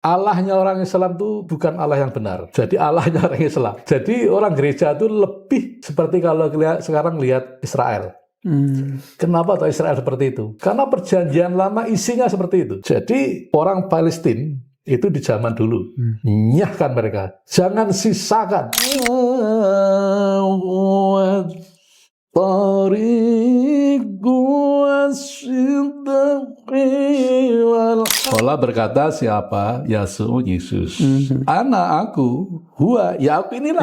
Allahnya orang Islam itu bukan Allah yang benar. Jadi Allahnya orang Islam. Jadi orang gereja itu lebih seperti kalau sekarang lihat Israel. Kenapa Israel seperti itu? Karena perjanjian lama isinya seperti itu. Jadi orang Palestina itu di zaman dulu nyahkan mereka, jangan sisakan. Allah berkata siapa? Yesus. Anak aku, huwa, ya aku inilah.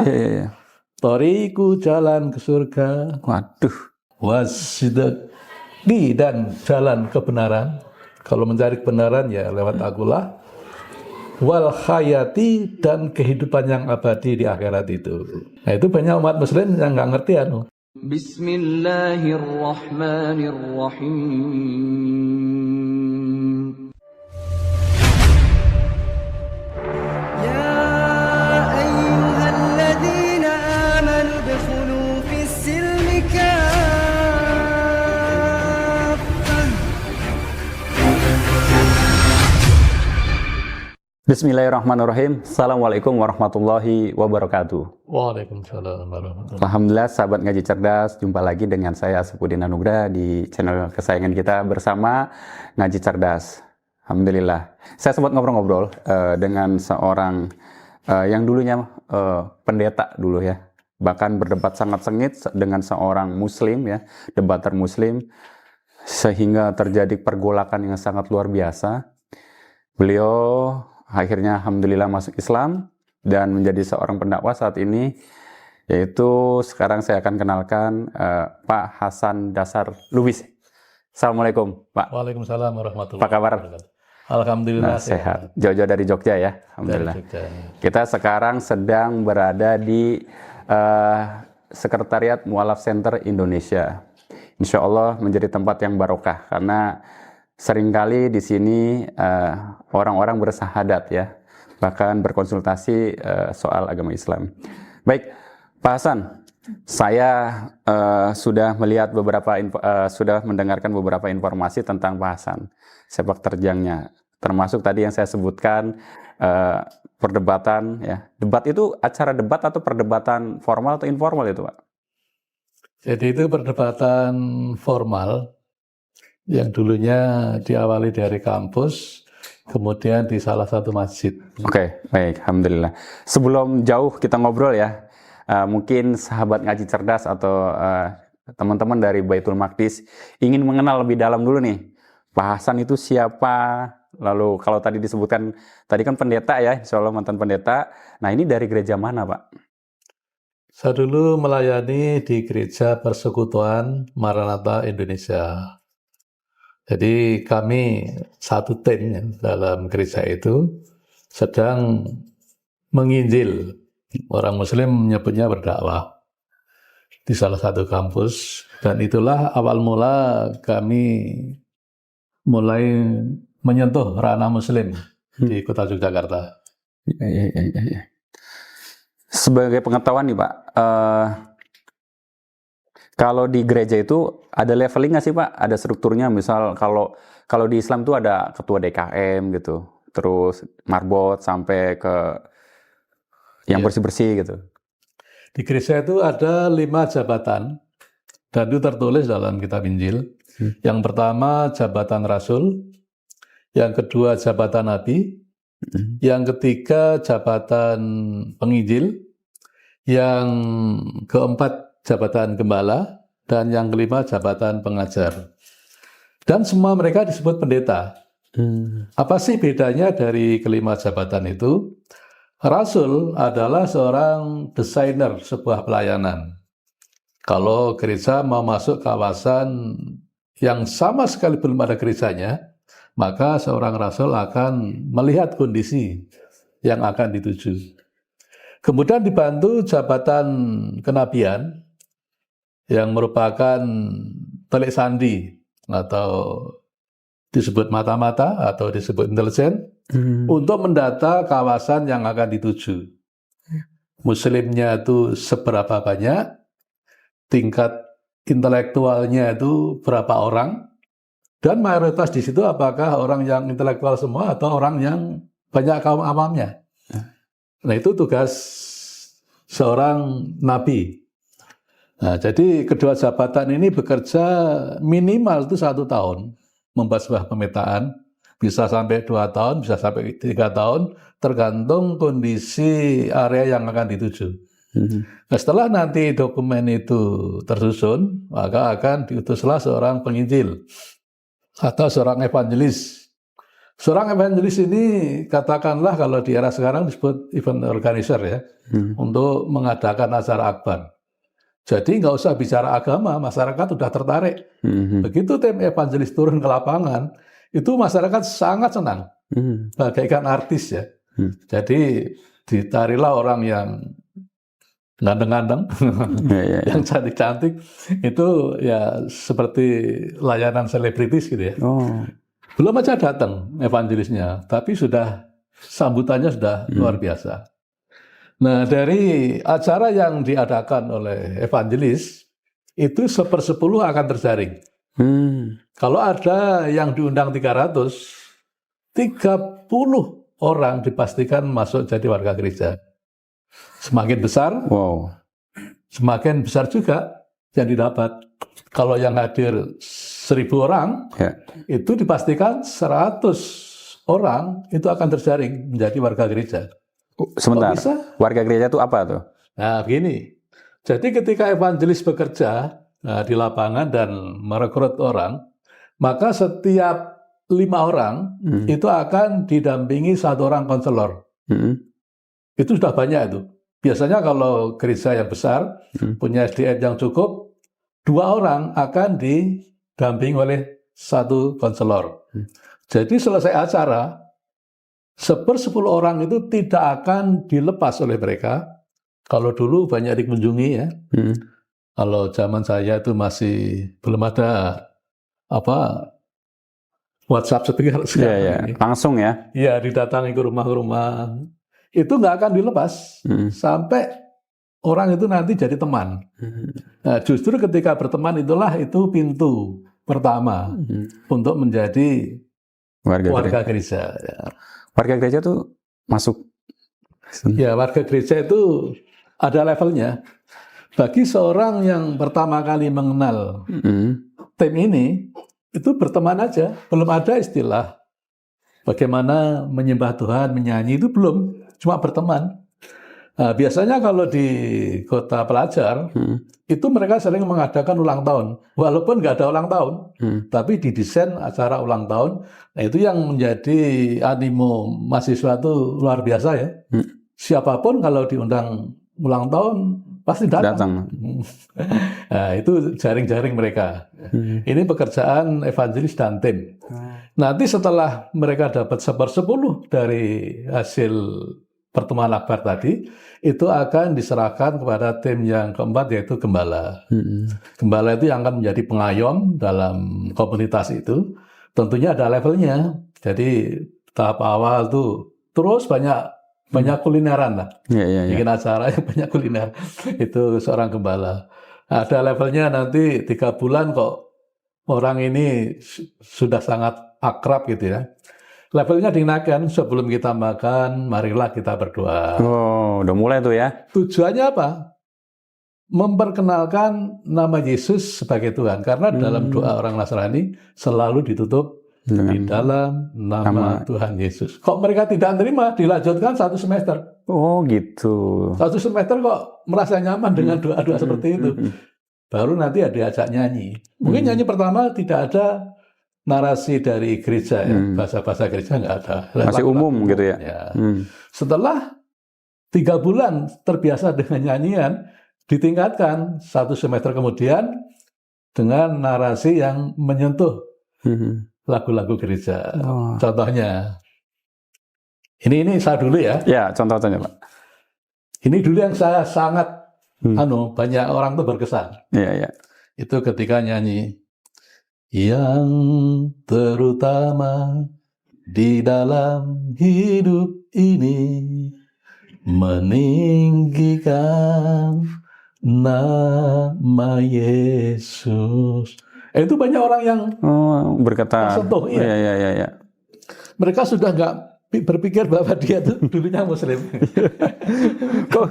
Toriku jalan ke surga. Waduh. Wasidak dan jalan kebenaran. Kalau mencari kebenaran ya lewat akulah. Wal khayati dan kehidupan yang abadi di akhirat itu. Nah itu banyak umat muslim yang nggak ngerti anu. Bismillahirrahmanirrahim. Ya ayyuhalladzina amanu dukhulu fis silmi kaffah. Bismillahirrahmanirrahim. Assalamualaikum warahmatullahi wabarakatuh. Waalaikumsalam warahmatullahi. Alhamdulillah sahabat ngaji cerdas, jumpa lagi dengan saya Asfuddin Anugrah di channel kesayangan kita bersama Ngaji Cerdas. Alhamdulillah. Saya sempat ngobrol-ngobrol dengan seorang yang dulunya pendeta dulu ya. Bahkan berdebat sangat sengit dengan seorang muslim ya, debater muslim, sehingga terjadi pergolakan yang sangat luar biasa. Beliau akhirnya alhamdulillah masuk Islam dan menjadi seorang pendakwah saat ini, yaitu sekarang saya akan kenalkan Pak Hasan Dasar Lubis. Assalamualaikum Pak. Waalaikumsalam warahmatullahi Apa kabar? wabarakatuh. Alhamdulillah Sehat. Jauh-jauh dari Jogja ya. Alhamdulillah. Dari Jogja. Kita sekarang sedang berada di Sekretariat Mualaf Center Indonesia. Insya Allah menjadi tempat yang barokah karena seringkali di sini orang-orang bersahadat ya, bahkan berkonsultasi soal agama Islam. Baik, Pak Hasan, saya sudah melihat sudah mendengarkan beberapa informasi tentang Pak Hasan, sepak terjangnya, termasuk tadi yang saya sebutkan perdebatan ya. Debat itu acara debat atau perdebatan formal atau informal itu, Pak? Jadi itu perdebatan formal yang dulunya diawali dari kampus, kemudian di salah satu masjid. Oke, baik, alhamdulillah. Sebelum jauh kita ngobrol ya, mungkin sahabat ngaji cerdas atau teman-teman dari Baitul Maqdis ingin mengenal lebih dalam dulu nih, Pak Hasan itu siapa? Lalu kalau tadi disebutkan, tadi kan pendeta ya, insya Allah mantan pendeta. Nah ini dari gereja mana Pak? Saya dulu melayani di Gereja Persekutuan Maranatha Indonesia. Jadi kami satu tim dalam gereja itu sedang menginjil. Orang muslim menyebutnya berdakwah di salah satu kampus. Dan itulah awal mula kami mulai menyentuh ranah muslim di kota Yogyakarta. Ya. Sebagai pengetahuan nih Pak, kalau di gereja itu ada leveling nggak sih Pak? Ada strukturnya, misal kalau di Islam tuh ada ketua DKM gitu, terus marbot sampai ke yang bersih-bersih gitu. Di gereja itu ada 5 jabatan, dan itu tertulis dalam kitab Injil. Yang pertama jabatan Rasul, yang kedua jabatan Nabi, yang ketiga jabatan penginjil, yang keempat jabatan gembala, dan yang kelima jabatan pengajar. Dan semua mereka disebut pendeta. Apa sih bedanya dari kelima jabatan itu? Rasul adalah seorang desainer sebuah pelayanan. Kalau gereja mau masuk kawasan yang sama sekali belum ada gerejanya, maka seorang rasul akan melihat kondisi yang akan dituju. Kemudian dibantu jabatan kenabian, yang merupakan telik sandi atau disebut mata-mata atau disebut intelijen, untuk mendata kawasan yang akan dituju. Muslimnya itu seberapa banyak, tingkat intelektualnya itu berapa orang, dan mayoritas di situ apakah orang yang intelektual semua atau orang yang banyak kaum awamnya. Nah, itu tugas seorang nabi. Nah, jadi kedua jabatan ini bekerja minimal itu 1 tahun membuat sebuah pemetaan, bisa sampai 2 tahun, bisa sampai 3 tahun, tergantung kondisi area yang akan dituju. Nah, setelah nanti dokumen itu tersusun, maka akan diutuslah seorang penginjil atau seorang evangelis. Seorang evangelis ini katakanlah kalau di era sekarang disebut event organizer ya, untuk mengadakan acara akbar. Jadi nggak usah bicara agama, masyarakat sudah tertarik. Begitu tim evangelis turun ke lapangan, itu masyarakat sangat senang, bagaikan artis ya. Jadi ditarilah orang yang ganteng-ganteng, yang cantik-cantik, itu ya seperti layanan selebritis gitu ya. Belum aja datang evangelisnya, tapi sudah sambutannya sudah luar biasa. Nah, dari acara yang diadakan oleh evangelis, itu 1/10 akan terjaring. Kalau ada yang diundang 300, 30 orang dipastikan masuk jadi warga gereja. Semakin besar, semakin besar juga yang didapat. Kalau yang hadir 1.000 orang, itu dipastikan 100 orang itu akan terjaring menjadi warga gereja. Sebentar, warga gereja itu apa tuh? Nah, begini. Jadi ketika evangelis bekerja di lapangan dan merekrut orang, maka setiap 5 orang itu akan didampingi 1 orang konselor. Itu sudah banyak itu. Biasanya kalau gereja yang besar, punya SDM yang cukup, 2 orang akan didampingi oleh 1 konselor. Jadi selesai acara, 1/10 orang itu tidak akan dilepas oleh mereka. Kalau dulu banyak dikunjungi ya. Kalau zaman saya itu masih belum ada WhatsApp seperti sekarang ini. Langsung ya? Iya, didatangi ke rumah-rumah. Itu nggak akan dilepas sampai orang itu nanti jadi teman. Nah, justru ketika berteman itulah itu pintu pertama untuk menjadi warga gereja. Warga gereja tuh masuk? Ya, warga gereja itu ada levelnya. Bagi seorang yang pertama kali mengenal tim ini, itu berteman aja. Belum ada istilah bagaimana menyembah Tuhan, menyanyi, itu belum. Cuma berteman. Nah, biasanya kalau di kota pelajar, itu mereka sering mengadakan ulang tahun. Walaupun nggak ada ulang tahun, tapi didesain acara ulang tahun. Nah, itu yang menjadi animo mahasiswa itu luar biasa ya. Siapapun kalau diundang ulang tahun, pasti datang. Nah, itu jaring-jaring mereka. Ini pekerjaan evangelis dan tim. Nanti setelah mereka dapat 1/10 dari hasil pertemuan akbar tadi, itu akan diserahkan kepada tim yang keempat, yaitu gembala. Gembala itu yang akan menjadi pengayom dalam komunitas itu. Tentunya ada levelnya. Jadi tahap awal tuh terus banyak kulineran lah. Bikin acara yang banyak kuliner. Itu seorang gembala. Ada levelnya nanti 3 bulan kok orang ini sudah sangat akrab gitu ya. Levelnya dinaikkan, sebelum kita makan, marilah kita berdoa. Oh, udah mulai tuh ya. Tujuannya apa? Memperkenalkan nama Yesus sebagai Tuhan. Karena dalam doa orang Nasrani selalu ditutup di dalam nama Tuhan Yesus. Kok mereka tidak terima, dilanjutkan 1 semester. Oh gitu. 1 semester kok merasa nyaman dengan doa-doa seperti itu. Baru nanti ada diajak nyanyi. Mungkin nyanyi pertama tidak ada narasi dari gereja ya, bahasa-bahasa gereja nggak ada. Masih umum gitu ya. Setelah 3 bulan terbiasa dengan nyanyian, ditingkatkan 1 semester kemudian dengan narasi yang menyentuh lagu-lagu gereja. Contohnya, ini saya dulu ya. Ya, contohnya Pak. Ini dulu yang saya sangat banyak orang tuh berkesan. Iya. Itu ketika nyanyi. Yang terutama di dalam hidup ini meninggikan nama Yesus. Itu banyak orang yang berkata. tersentuh. Iya. Mereka sudah nggak berpikir bahwa dia tuh dulunya Muslim. Kok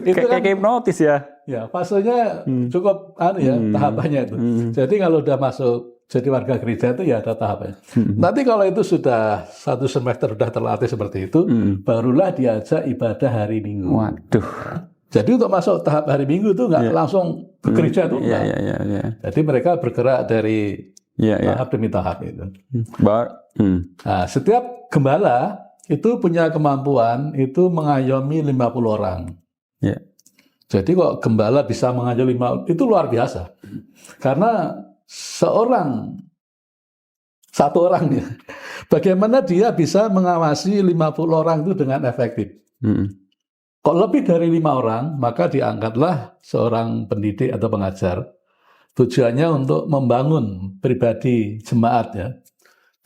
Itu kan kayak hipnotis ya? ya fasenya cukup tahapannya itu. Jadi kalau udah masuk jadi warga gereja itu ya ada tahapannya. Nanti kalau itu sudah 1 semester sudah terlatih seperti itu, barulah diajak ibadah hari Minggu. Waduh. Jadi untuk masuk tahap hari Minggu itu nggak langsung ke gereja itu. Iya, enggak. iya. Jadi mereka bergerak dari Iya. tahap demi tahap itu. Nah, setiap gembala itu punya kemampuan itu mengayomi 50 orang. Iya. Jadi kok gembala bisa mengayomi 50, itu luar biasa. Karena satu orang ya, bagaimana dia bisa mengawasi 50 orang itu dengan efektif. Kok lebih dari 5 orang, maka diangkatlah seorang pendidik atau pengajar. Tujuannya untuk membangun pribadi jemaat ya.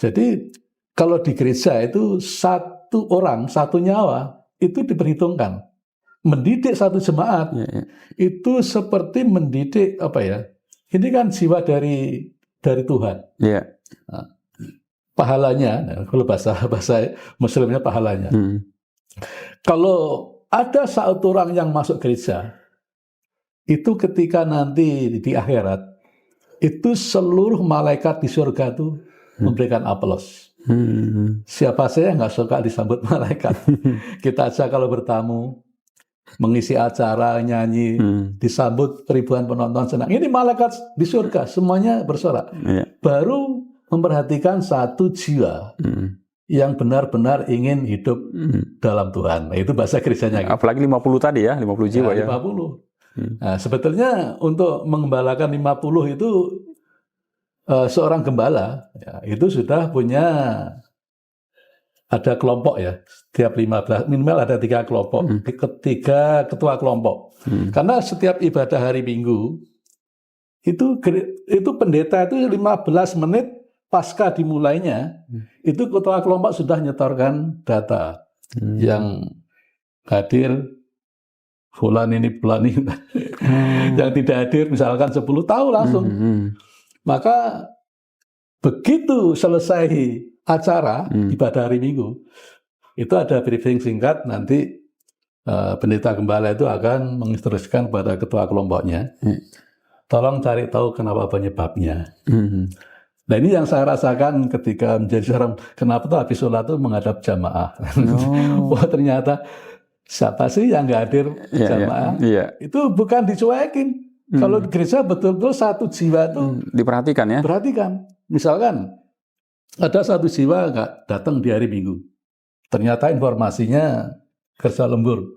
Jadi kalau di gereja itu 1 orang, 1 nyawa itu diperhitungkan. Mendidik 1 jemaat itu seperti mendidik apa ya? Ini kan jiwa dari Tuhan. Iya. Nah, pahalanya, kalau bahasa Muslimnya pahalanya. Kalau ada 1 orang yang masuk gereja, itu ketika nanti di akhirat, itu seluruh malaikat di surga itu memberikan aplaus. Siapa saja yang nggak suka disambut malaikat? Kita aja kalau bertamu, mengisi acara, nyanyi, disambut ribuan penonton senang. Ini malaikat di surga, semuanya bersorak. Baru memperhatikan 1 jiwa yang benar-benar ingin hidup dalam Tuhan. Nah, itu bahasa gerejanya. Gitu. Apalagi 50 tadi ya, 50 jiwa ya. 50. Nah, sebetulnya untuk mengembalakan 50 itu seorang gembala ya, itu sudah punya ada kelompok ya. Setiap 15 minimal ada 3 kelompok, 3 ketua kelompok. Karena setiap ibadah hari Minggu itu pendeta itu 15 menit pasca dimulainya, itu ketua kelompok sudah nyetorkan data yang hadir fulan ini. Yang tidak hadir misalkan 10 tahun langsung. Maka begitu selesai acara ibadah hari Minggu, itu ada briefing singkat, nanti pendeta gembala itu akan menginstruksikan kepada ketua kelompoknya, tolong cari tahu kenapa penyebabnya. Nah ini yang saya rasakan ketika menjadi seorang, kenapa tuh habis sholat tuh menghadap jamaah. Wah ternyata siapa sih yang nggak hadir jamaah? Itu bukan dicuekin. Kalau di gereja betul-betul 1 jiwa itu diperhatikan ya. Perhatikan. Misalkan ada 1 jiwa nggak datang di hari Minggu. Ternyata informasinya kerja lembur.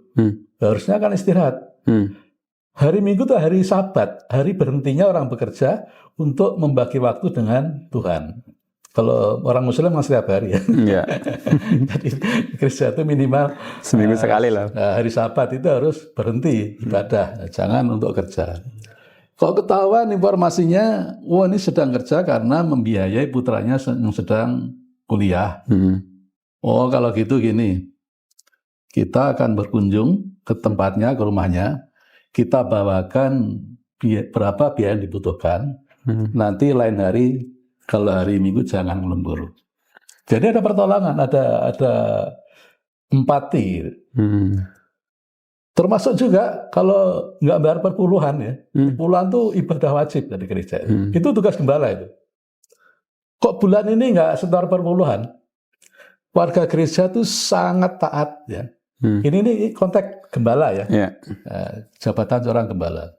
Harusnya kan istirahat. Hari Minggu itu hari Sabat, hari berhentinya orang bekerja untuk membagi waktu dengan Tuhan. Kalau orang Muslim masih setiap hari ya. Jadi gereja itu minimal seminggu sekali lah. Hari Sabat itu harus berhenti ibadah, jangan untuk kerja. Kalau ketahuan informasinya, wah ini sedang kerja karena membiayai putranya yang sedang kuliah. Oh kalau gitu gini, kita akan berkunjung ke tempatnya, ke rumahnya. Kita bawakan berapa biaya yang dibutuhkan. Nanti lain hari, kalau hari Minggu jangan lembur. Jadi ada pertolongan, ada empati. Termasuk juga kalau nggak bayar perpuluhan ya, perpuluhan itu ibadah wajib dari gereja. Itu tugas gembala itu. Kok bulan ini nggak setor perpuluhan? Warga gereja itu sangat taat ya. Ini konteks gembala ya, jabatan seorang gembala.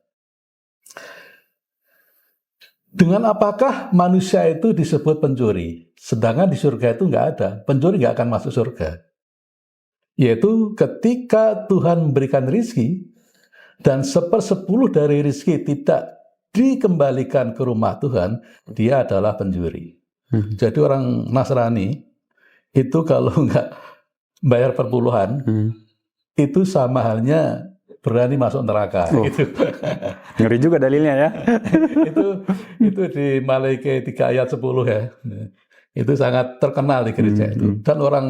Dengan apakah manusia itu disebut pencuri? Sedangkan di surga itu nggak ada, pencuri nggak akan masuk surga. Yaitu ketika Tuhan memberikan rizki dan 1/10 dari rizki tidak dikembalikan ke rumah Tuhan, dia adalah pencuri. Jadi orang Nasrani itu kalau nggak bayar perpuluhan, itu sama halnya berani masuk neraka. Gitu. Ngeri juga dalilnya ya. itu di Malaike 3 ayat 10 ya. Itu sangat terkenal di gereja itu. Dan orang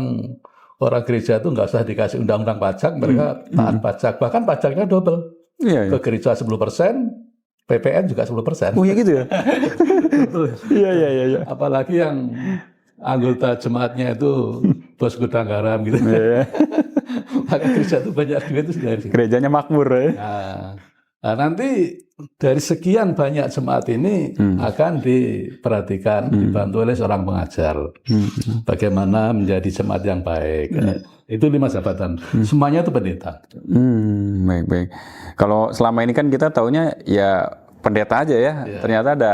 gereja itu nggak usah dikasih undang-undang pajak, mereka taat pajak. Bahkan pajaknya double. Ke gereja 10%, PPN juga 10%. Oh ya gitu ya? Iya. Apalagi yang anggota jemaatnya itu bos gudang garam gitu. Iya. Maka gereja itu banyak duit itu dari situ. Gerejanya makmur ya. Nah, nanti dari sekian banyak jemaat ini akan diperhatikan, dibantu oleh seorang pengajar. Bagaimana menjadi jemaat yang baik. Itu 5 jabatan. Semuanya itu pendeta. Baik. Kalau selama ini kan kita taunya ya pendeta aja ya. Ternyata ada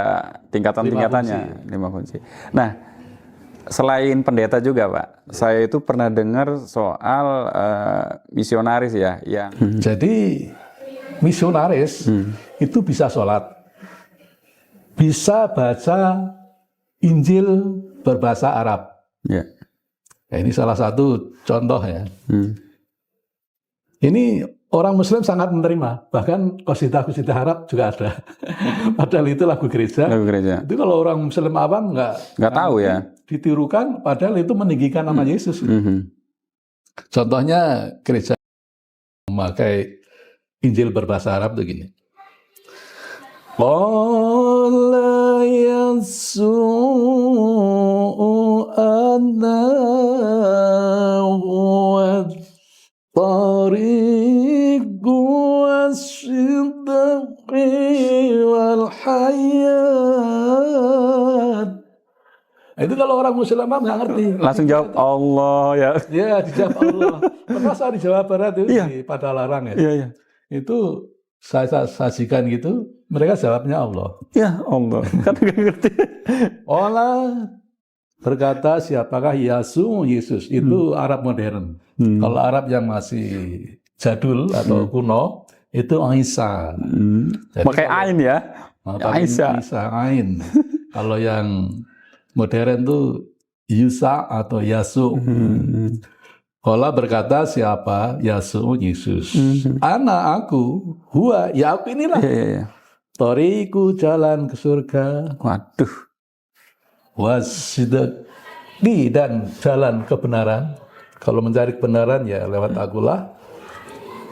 tingkatan-tingkatannya, 5 fungsi. Nah, selain pendeta juga, Pak, saya itu pernah dengar soal misionaris ya, yang Jadi misionaris itu bisa sholat, bisa baca Injil berbahasa Arab. ya. Ya, ini salah satu contoh ya. Ini orang Muslim sangat menerima, bahkan qasidah-qasidah Arab juga ada. Padahal itu lagu gereja. Lagu gereja. Itu kalau orang Muslim awam nggak tahu ya. ditirukan, padahal itu meninggikan nama Yesus. Contohnya gereja memakai Injil berbahasa Arab itu gini. Qala yasu'u anna huwa tariqu was-sidqi wal hayat. Itu kalau orang Muslim nggak ngerti. Langsung jawab Allah ya. Ya, dijawab Allah. Pernah saya di Jawa Barat itu di Padalarang ya. Iya. Itu saya sajikan gitu, mereka jawabnya Allah. Ya Allah, kan nggak ngerti. Allah berkata siapakah Yesus? Itu Arab modern. Kalau Arab yang masih jadul atau kuno itu Isa. Pakai ain ya. Isa. Ain. Kalau yang modern tuh Yusa atau Yasu. Allah berkata siapa? Yasu, Yesus. Anak aku, huwa, ya aku inilah. Toriku jalan ke surga. Waduh. Wasidqi dan jalan kebenaran. Kalau mencari kebenaran ya lewat akulah.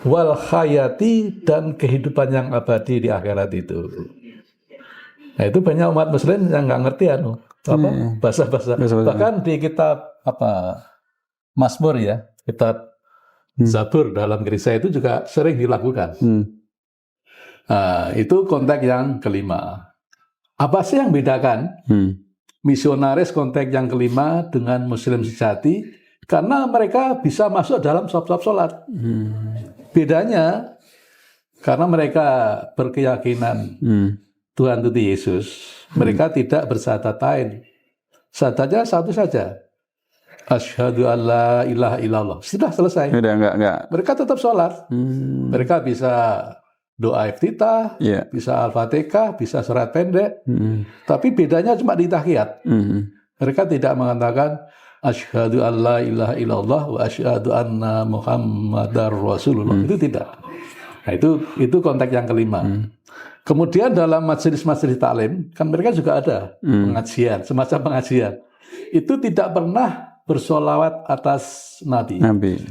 Wal hayati dan kehidupan yang abadi di akhirat itu. Nah itu banyak umat Muslim yang nggak ngerti bahasa-bahasa. Bahkan di kitab Mazmur ya, kitab Zabur dalam gereja itu juga sering dilakukan. Nah, itu konteks yang kelima. Apa sih yang bedakan misionaris konteks yang kelima dengan Muslim sejati? Karena mereka bisa masuk dalam sop-sop sholat. Bedanya, karena mereka berkeyakinan Tuhan itu Yesus, mereka tidak bersyahadat. Syahadatnya satu saja. Asyhadu alla ilaha illallah. Sudah selesai. Udah enggak. Mereka tetap sholat. Mereka bisa doa iftitah, bisa al-fatihah, bisa surat pendek. Tapi bedanya cuma di tahiyat. Mereka tidak mengatakan asyhadu alla ilaha illallah wa asyhadu anna muhammadar rasulullah. Itu tidak. Nah, itu konteks yang kelima. Kemudian dalam majelis-majelis taklim, kan mereka juga ada pengajian, semacam pengajian. Itu tidak pernah bersolawat atas Nabi.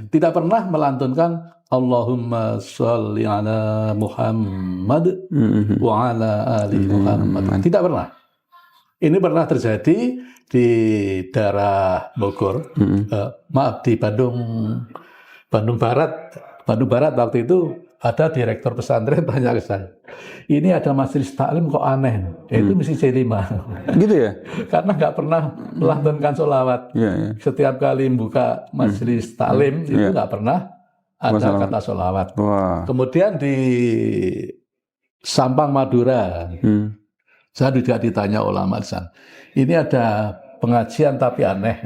Tidak pernah melantunkan Allahumma sholli ala Muhammad wa ala ali Muhammad. Tidak pernah. Ini pernah terjadi di daerah Bogor, di Bandung Barat. Bandung Barat waktu itu ada direktur pesantren tanya ke saya, ini ada majelis taklim kok aneh, itu misi C5. Gitu ya? Karena nggak pernah melantunkan sholawat. Setiap kali buka majelis taklim itu nggak pernah ada kata sholawat. Kemudian di Sampang Madura, saya juga ditanya ulama di sana, ini ada pengajian tapi aneh,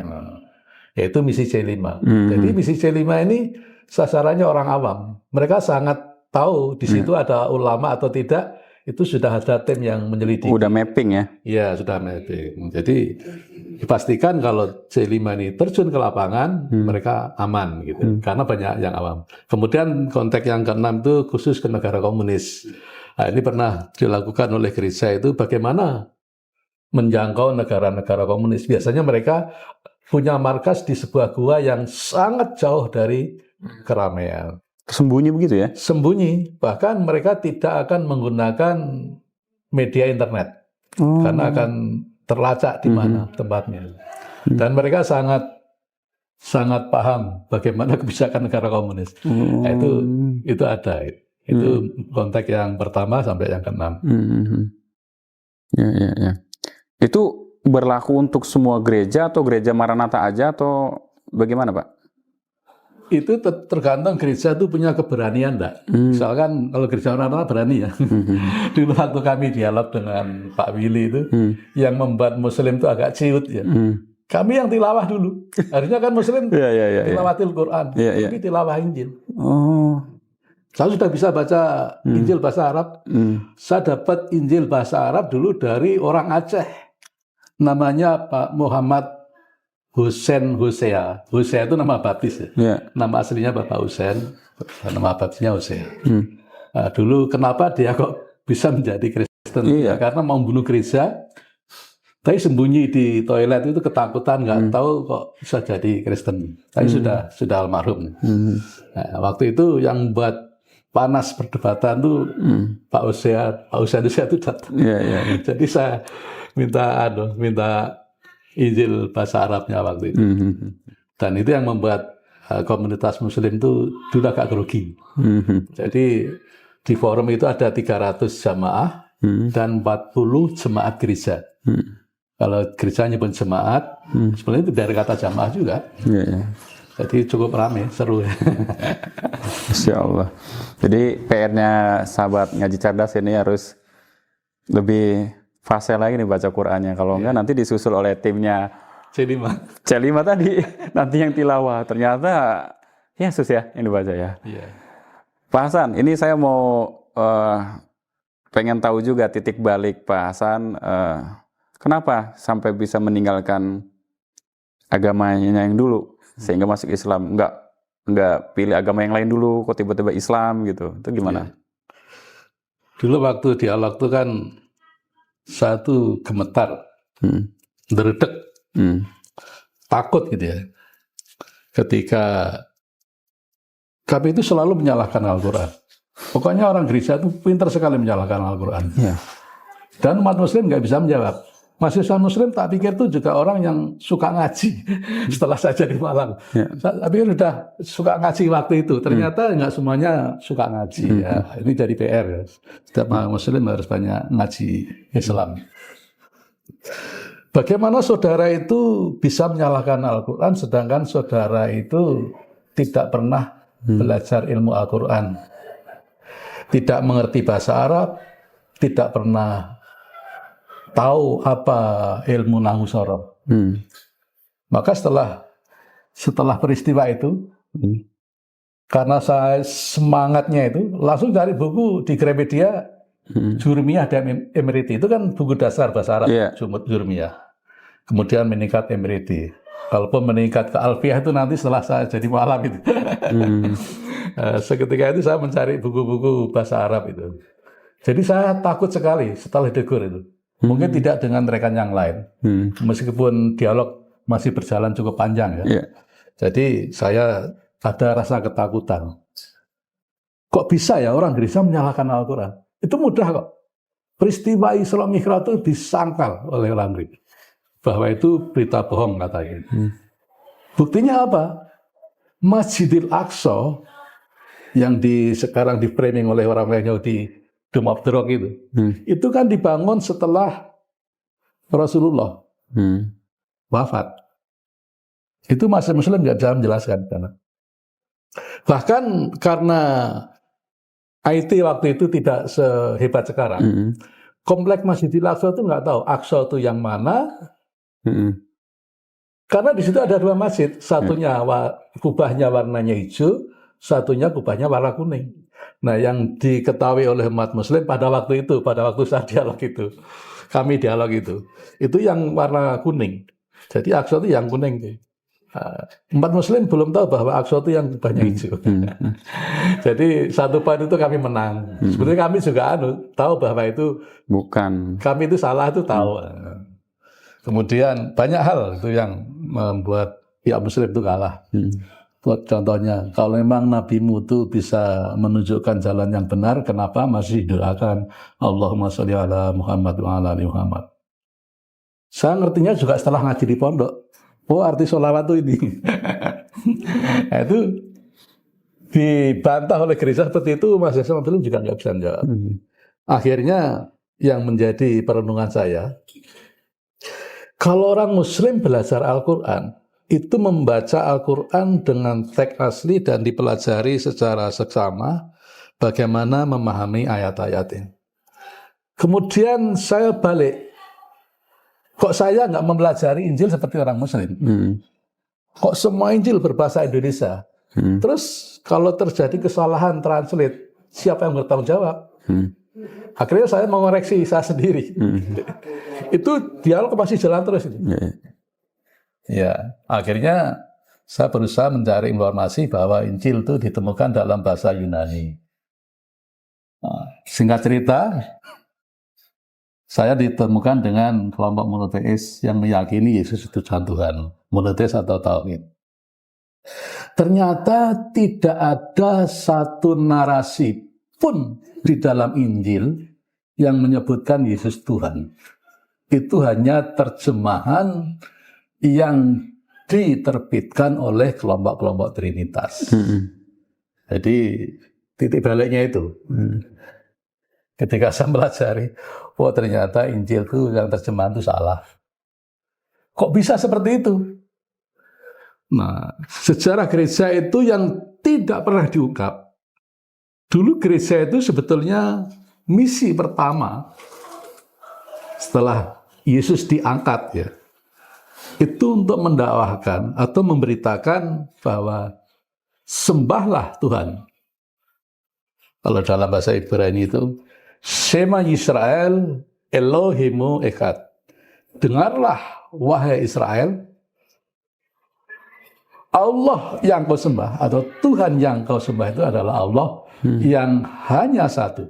yaitu misi C5. Jadi misi C5 ini sasarannya orang awam. Mereka sangat tahu di situ ada ulama atau tidak, itu sudah ada tim yang menyelidiki. Udah mapping ya? Iya, sudah mapping. Jadi dipastikan kalau C5 ini terjun ke lapangan, mereka aman gitu. Karena banyak yang awam. Kemudian konteks yang keenam itu khusus ke negara komunis. Nah, ini pernah dilakukan oleh gereja itu bagaimana menjangkau negara-negara komunis. Biasanya mereka punya markas di sebuah gua yang sangat jauh dari keramaian. Sembunyi begitu ya? Sembunyi. Bahkan mereka tidak akan menggunakan media internet. Karena akan terlacak di mana tempatnya. Dan mereka sangat sangat paham bagaimana kebijakan negara komunis. Nah, itu ada. Itu konteks yang pertama sampai yang keenam. Ya. Itu berlaku untuk semua gereja atau gereja Maranatha aja atau bagaimana, Pak? Itu tergantung gereja itu punya keberanian enggak. Misalkan kalau gereja Maranatha berani ya. Dulu waktu kami dialog dengan Pak Willy itu, yang membuat Muslim itu agak ciut ya. Kami yang tilawah dulu. Harusnya kan Muslim tilawatil Quran, tapi tilawah Injil. Oh. Saya sudah bisa baca Injil bahasa Arab. Saya dapat Injil bahasa Arab dulu dari orang Aceh. Namanya Pak Muhammad Hussein Hosea. Hosea itu nama baptis ya. Nama aslinya Bapak Hussein, nama baptisnya Hosea. Nah, dulu kenapa dia kok bisa menjadi Kristen? Ya, karena mau bunuh gereja, tapi sembunyi di toilet itu ketakutan, nggak tahu kok bisa jadi Kristen. Tapi sudah almarhum. Nah, waktu itu yang buat panas perdebatan tuh Pak Hosea itu datang. Jadi saya minta Injil bahasa Arabnya waktu itu. Dan itu yang membuat komunitas Muslim itu dulu agak grogi. Jadi di forum itu ada 300 jamaah dan 40 jemaat gereja. Kalau gereja nyebut jemaat, sebenarnya itu dari kata jamaah juga. Jadi cukup ramai, seru. Masya Allah. Jadi PR-nya sahabat ngaji cerdas ini harus lebih fase lagi nih baca Qur'annya. Kalau enggak nanti disusul oleh timnya C5 tadi. Nanti yang tilawah. Ternyata Yesus ya yang dibaca ya. Pak Hasan, ini saya mau pengen tahu juga titik balik Pak Hasan. Kenapa sampai bisa meninggalkan agamanya yang dulu sehingga masuk Islam? Enggak pilih agama yang lain dulu, kok tiba-tiba Islam gitu. Itu gimana? Dulu waktu dialog itu kan satu gemetar, deredek, takut gitu ya. Ketika kami itu selalu menyalahkan Al-Quran. Pokoknya orang gereja itu pintar sekali menyalahkan Al-Quran. Dan umat Muslim nggak bisa menjawab. Mahasiswa Muslim tak pikir itu juga orang yang suka ngaji. Setelah saya jadi Malang, saya pikir udah suka ngaji waktu itu. Ternyata nggak semuanya suka ngaji. Ya. Ini jadi PR ya. Setiap Muslim harus banyak ngaji Islam. Bagaimana saudara itu bisa menyalahkan Al-Quran, sedangkan saudara itu tidak pernah belajar ilmu Al-Quran, tidak mengerti bahasa Arab, tidak pernah tahu apa ilmu nahwu sorof. Maka setelah peristiwa itu, karena saya semangatnya itu, langsung cari buku di Gramedia, Jurmiyah dan Emeriti. Itu kan buku dasar bahasa Arab, Jurmiyah. Kemudian meningkat Emeriti. Kalaupun meningkat ke Alfiyah itu nanti setelah saya jadi mu'alaf itu. Seketika itu saya mencari buku-buku bahasa Arab itu. Jadi saya takut sekali setelah degur itu. Mungkin tidak dengan rekan yang lain, meskipun dialog masih berjalan cukup panjang ya. Jadi saya ada rasa ketakutan. Kok bisa ya orang gereja menyalahkan Al-Quran? Itu mudah kok. Peristiwa Isra Mi'raj itu disangkal oleh orang gereja bahwa itu berita bohong katanya. Buktinya apa? Masjidil Aqsa yang sekarang di framing oleh orang-orang Yahudi, Dome of the Rock itu kan dibangun setelah Rasulullah wafat. Itu masih Muslim nggak bisa menjelaskan. Bahkan karena IT waktu itu tidak sehebat sekarang, komplek Masjidil Aqsa itu nggak tahu Aqsa itu yang mana, karena di situ ada dua masjid, satunya kubahnya warnanya hijau, satunya kubahnya warna kuning. Nah, yang diketahui oleh umat Muslim pada waktu saya dialog itu, kami dialog itu yang warna kuning. Jadi Aqsa itu yang kuning. Umat Muslim belum tahu bahwa Aqsa itu yang kubahnya hijau. Jadi satu poin itu kami menang. Sebenarnya kami juga tahu bahwa itu bukan. Kami itu salah itu tahu. Kemudian banyak hal itu yang membuat pihak Muslim itu kalah. Contohnya, kalau memang nabimu itu bisa menunjukkan jalan yang benar, kenapa masih doakan Allahumma sholli ala Muhammad wa ala ali Muhammad? Saya ngertinya juga setelah ngaji di pondok. Oh, arti sholawat itu ini. Nah, itu dibantah oleh gereja seperti itu, Mas Yasa belum juga nggak bisa menjawab. Akhirnya yang menjadi perenungan saya, kalau orang Muslim belajar Al-Quran, itu membaca Al-Quran dengan teks asli dan dipelajari secara seksama bagaimana memahami ayat-ayat ini. Kemudian saya balik, kok saya nggak mempelajari Injil seperti orang Muslim? Kok semua Injil berbahasa Indonesia? Terus kalau terjadi kesalahan translate, siapa yang bertanggung jawab? Akhirnya saya mengoreksi saya sendiri. Itu dialog masih jalan terus. Ya, akhirnya saya berusaha mencari informasi bahwa Injil itu ditemukan dalam bahasa Yunani. Nah, singkat cerita, saya ditemukan dengan kelompok monoteis yang meyakini Yesus itu Tuhan, monoteis atau tauhid. Ternyata tidak ada satu narasi pun di dalam Injil yang menyebutkan Yesus Tuhan. Itu hanya terjemahan yang diterbitkan oleh kelompok-kelompok Trinitas. Jadi titik baliknya itu. Ketika saya pelajari, oh ternyata Injil itu yang terjemahan itu salah. Kok bisa seperti itu? Nah, sejarah gereja itu yang tidak pernah diungkap. Dulu gereja itu sebetulnya misi pertama setelah Yesus diangkat ya, itu untuk mendakwahkan atau memberitakan bahwa sembahlah Tuhan. Kalau dalam bahasa Ibrani itu Shema Yisrael Elohimu Echad. Dengarlah wahai Israel, Allah yang kau sembah atau Tuhan yang kau sembah itu adalah Allah yang hanya satu.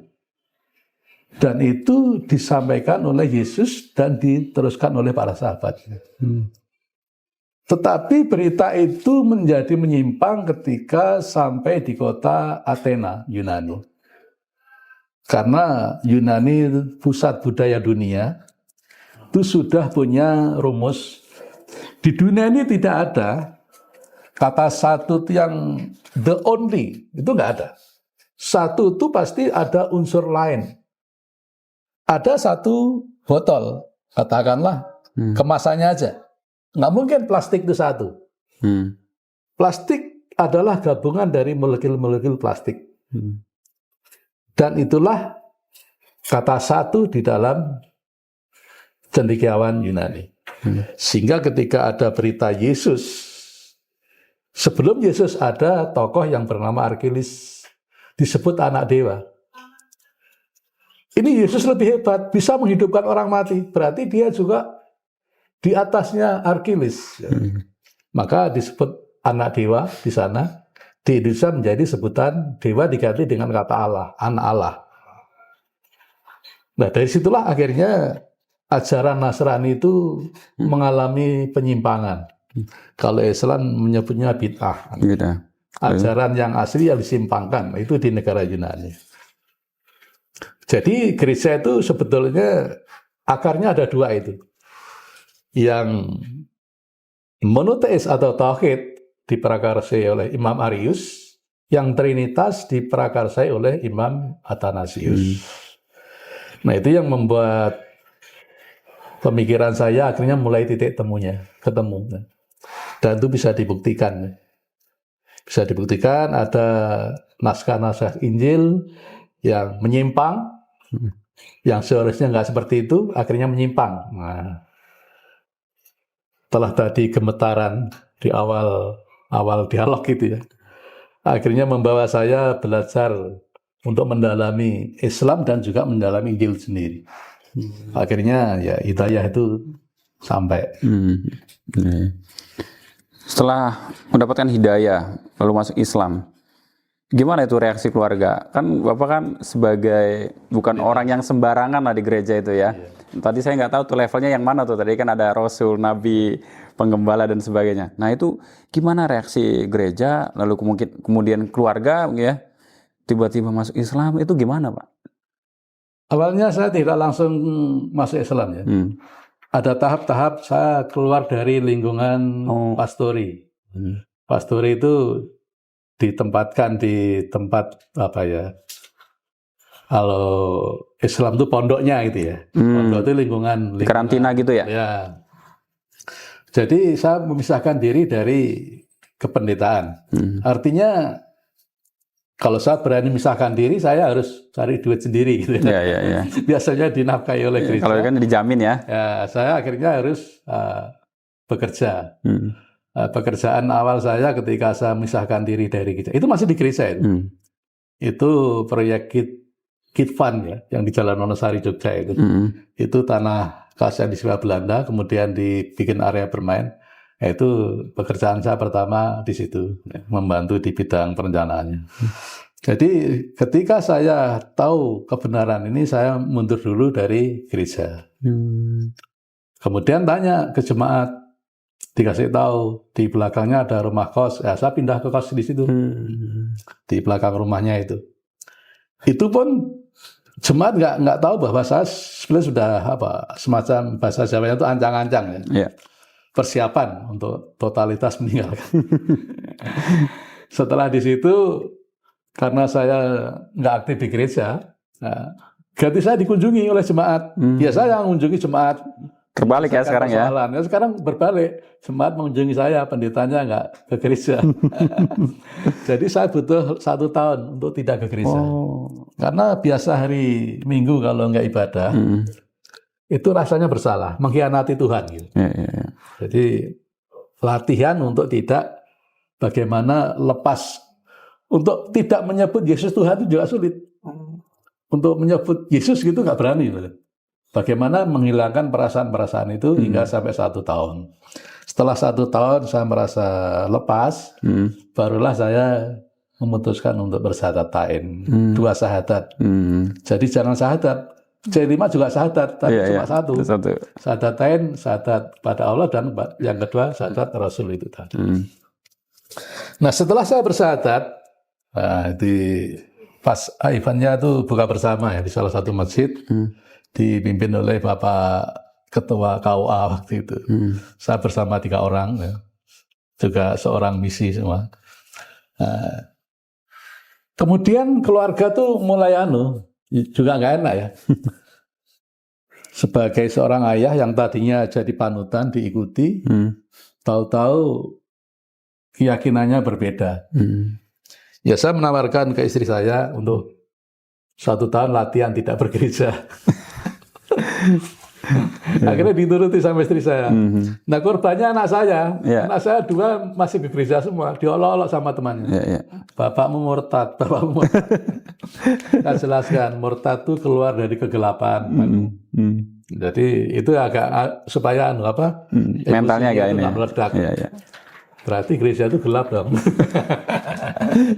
Dan itu disampaikan oleh Yesus dan diteruskan oleh para sahabatnya. Tetapi berita itu menjadi menyimpang ketika sampai di kota Athena, Yunani. Karena Yunani pusat budaya dunia, itu sudah punya rumus. Di dunia ini tidak ada kata satu yang the only, itu nggak ada. Satu itu pasti ada unsur lain. Ada satu botol, katakanlah kemasannya aja. Nggak mungkin plastik itu satu. Plastik adalah gabungan dari molekul-molekul plastik. Dan itulah kata satu di dalam cendekiawan Yunani. Sehingga ketika ada berita Yesus, sebelum Yesus ada tokoh yang bernama Arkilis, disebut anak dewa. Ini Yesus lebih hebat, bisa menghidupkan orang mati. Berarti dia juga di atasnya Arkilis. Maka disebut anak dewa di sana. Di Indonesia menjadi sebutan dewa diganti dengan kata Allah, anak Allah. Nah dari situlah akhirnya ajaran Nasrani itu mengalami penyimpangan. Kalau Islam menyebutnya bid'ah. Ajaran yang asli yang disimpangkan, itu di negara Yunani. Jadi gereja itu sebetulnya akarnya ada dua itu. Yang monoteis atau tauhid diprakarsai oleh Imam Arius, yang Trinitas diprakarsai oleh Imam Athanasius. Nah itu yang membuat pemikiran saya akhirnya mulai titik temunya, ketemu. Dan itu bisa dibuktikan. Bisa dibuktikan ada naskah-naskah Injil yang menyimpang, yang seharusnya nggak seperti itu, akhirnya menyimpang. Nah, setelah tadi gemetaran di awal dialog itu ya, akhirnya membawa saya belajar untuk mendalami Islam dan juga mendalami Injil sendiri. Akhirnya ya hidayah itu sampai. Setelah mendapatkan hidayah lalu masuk Islam, gimana itu reaksi keluarga? Kan Bapak kan sebagai bukan orang yang sembarangan lah di gereja itu ya. Tadi saya nggak tahu tuh levelnya yang mana tuh. Tadi kan ada Rasul, Nabi, penggembala dan sebagainya. Nah itu gimana reaksi gereja, lalu kemudian keluarga ya, tiba-tiba masuk Islam, itu gimana Pak? Awalnya saya tidak langsung masuk Islam ya. ada tahap-tahap saya keluar dari lingkungan Oh. pastori. Pastori itu ditempatkan di tempat apa ya? Kalau Islam itu pondoknya gitu ya. Pondok itu lingkungan Karantina gitu ya? Ya. Jadi saya memisahkan diri dari kependetaan. Artinya kalau saya berani memisahkan diri, saya harus cari duit sendiri gitu ya. Ya. Biasanya dinafkahi oleh gereja. Kalau kan dijamin ya. Ya, saya akhirnya harus bekerja. Pekerjaan awal saya ketika saya memisahkan diri dari gereja, itu masih di gereja itu. Itu proyek Kit Fund ya, yang di Jalan Wonosari Jogja itu. Itu tanah kas yang di sebelah Belanda, kemudian dibikin area bermain. Itu pekerjaan saya pertama di situ, membantu di bidang perencanaannya. Jadi ketika saya tahu kebenaran ini, saya mundur dulu dari gereja. Kemudian tanya ke jemaat, dikasih tahu di belakangnya ada rumah kos. Ya, saya pindah ke kos di situ, di belakang rumahnya itu. Itu pun jemaat nggak tahu bahwa saya sebenarnya sudah semacam bahasa Jawanya itu ancang-ancang ya. Yeah. Persiapan untuk totalitas meninggalkan. Setelah di situ, karena saya nggak aktif di gereja, ganti saya dikunjungi oleh jemaat. Biasa yang mengunjungi jemaat. Terbalik ya sekarang ya? Sekarang berbalik, jemaat mengunjungi saya, pendetanya nggak ke gereja. Jadi saya butuh 1 tahun untuk tidak ke gereja. Karena biasa hari Minggu kalau nggak ibadah, itu rasanya bersalah, mengkhianati Tuhan. Gitu. Jadi latihan untuk tidak bagaimana lepas, untuk tidak menyebut Yesus Tuhan itu juga sulit. Untuk menyebut Yesus gitu nggak berani. Bagaimana menghilangkan perasaan-perasaan itu hingga sampai 1 tahun. Setelah 1 tahun saya merasa lepas, barulah saya memutuskan untuk bersyahadat tain, 2 syahadat. Jadi jangan syahadat. C5 juga syahadat, tapi cuma satu. Syahadat tain, syahadat pada Allah, dan yang kedua syahadat Rasul itu tadi. Nah setelah saya bersyahadat, pas eventnya itu buka bersama ya di salah satu masjid, dipimpin oleh Bapak Ketua KUA waktu itu. Saya bersama 3 orang, ya. Juga seorang misi semua. Kemudian keluarga tuh mulai juga nggak enak ya. Sebagai seorang ayah yang tadinya jadi panutan diikuti, tahu-tahu keyakinannya berbeda. Ya saya menawarkan ke istri saya untuk 1 tahun latihan tidak bergereja. Akhirnya dituruti sama istri saya. Nah korbannya anak saya. Anak saya 2 masih ke gereja semua. Diolok-olok sama temannya. Bapakmu murtad, bapakmu murtad. Saya jelaskan, murtad itu keluar dari kegelapan. Jadi itu agak supaya mentalnya agak ini. Meledak. Berarti gereja itu gelap dong.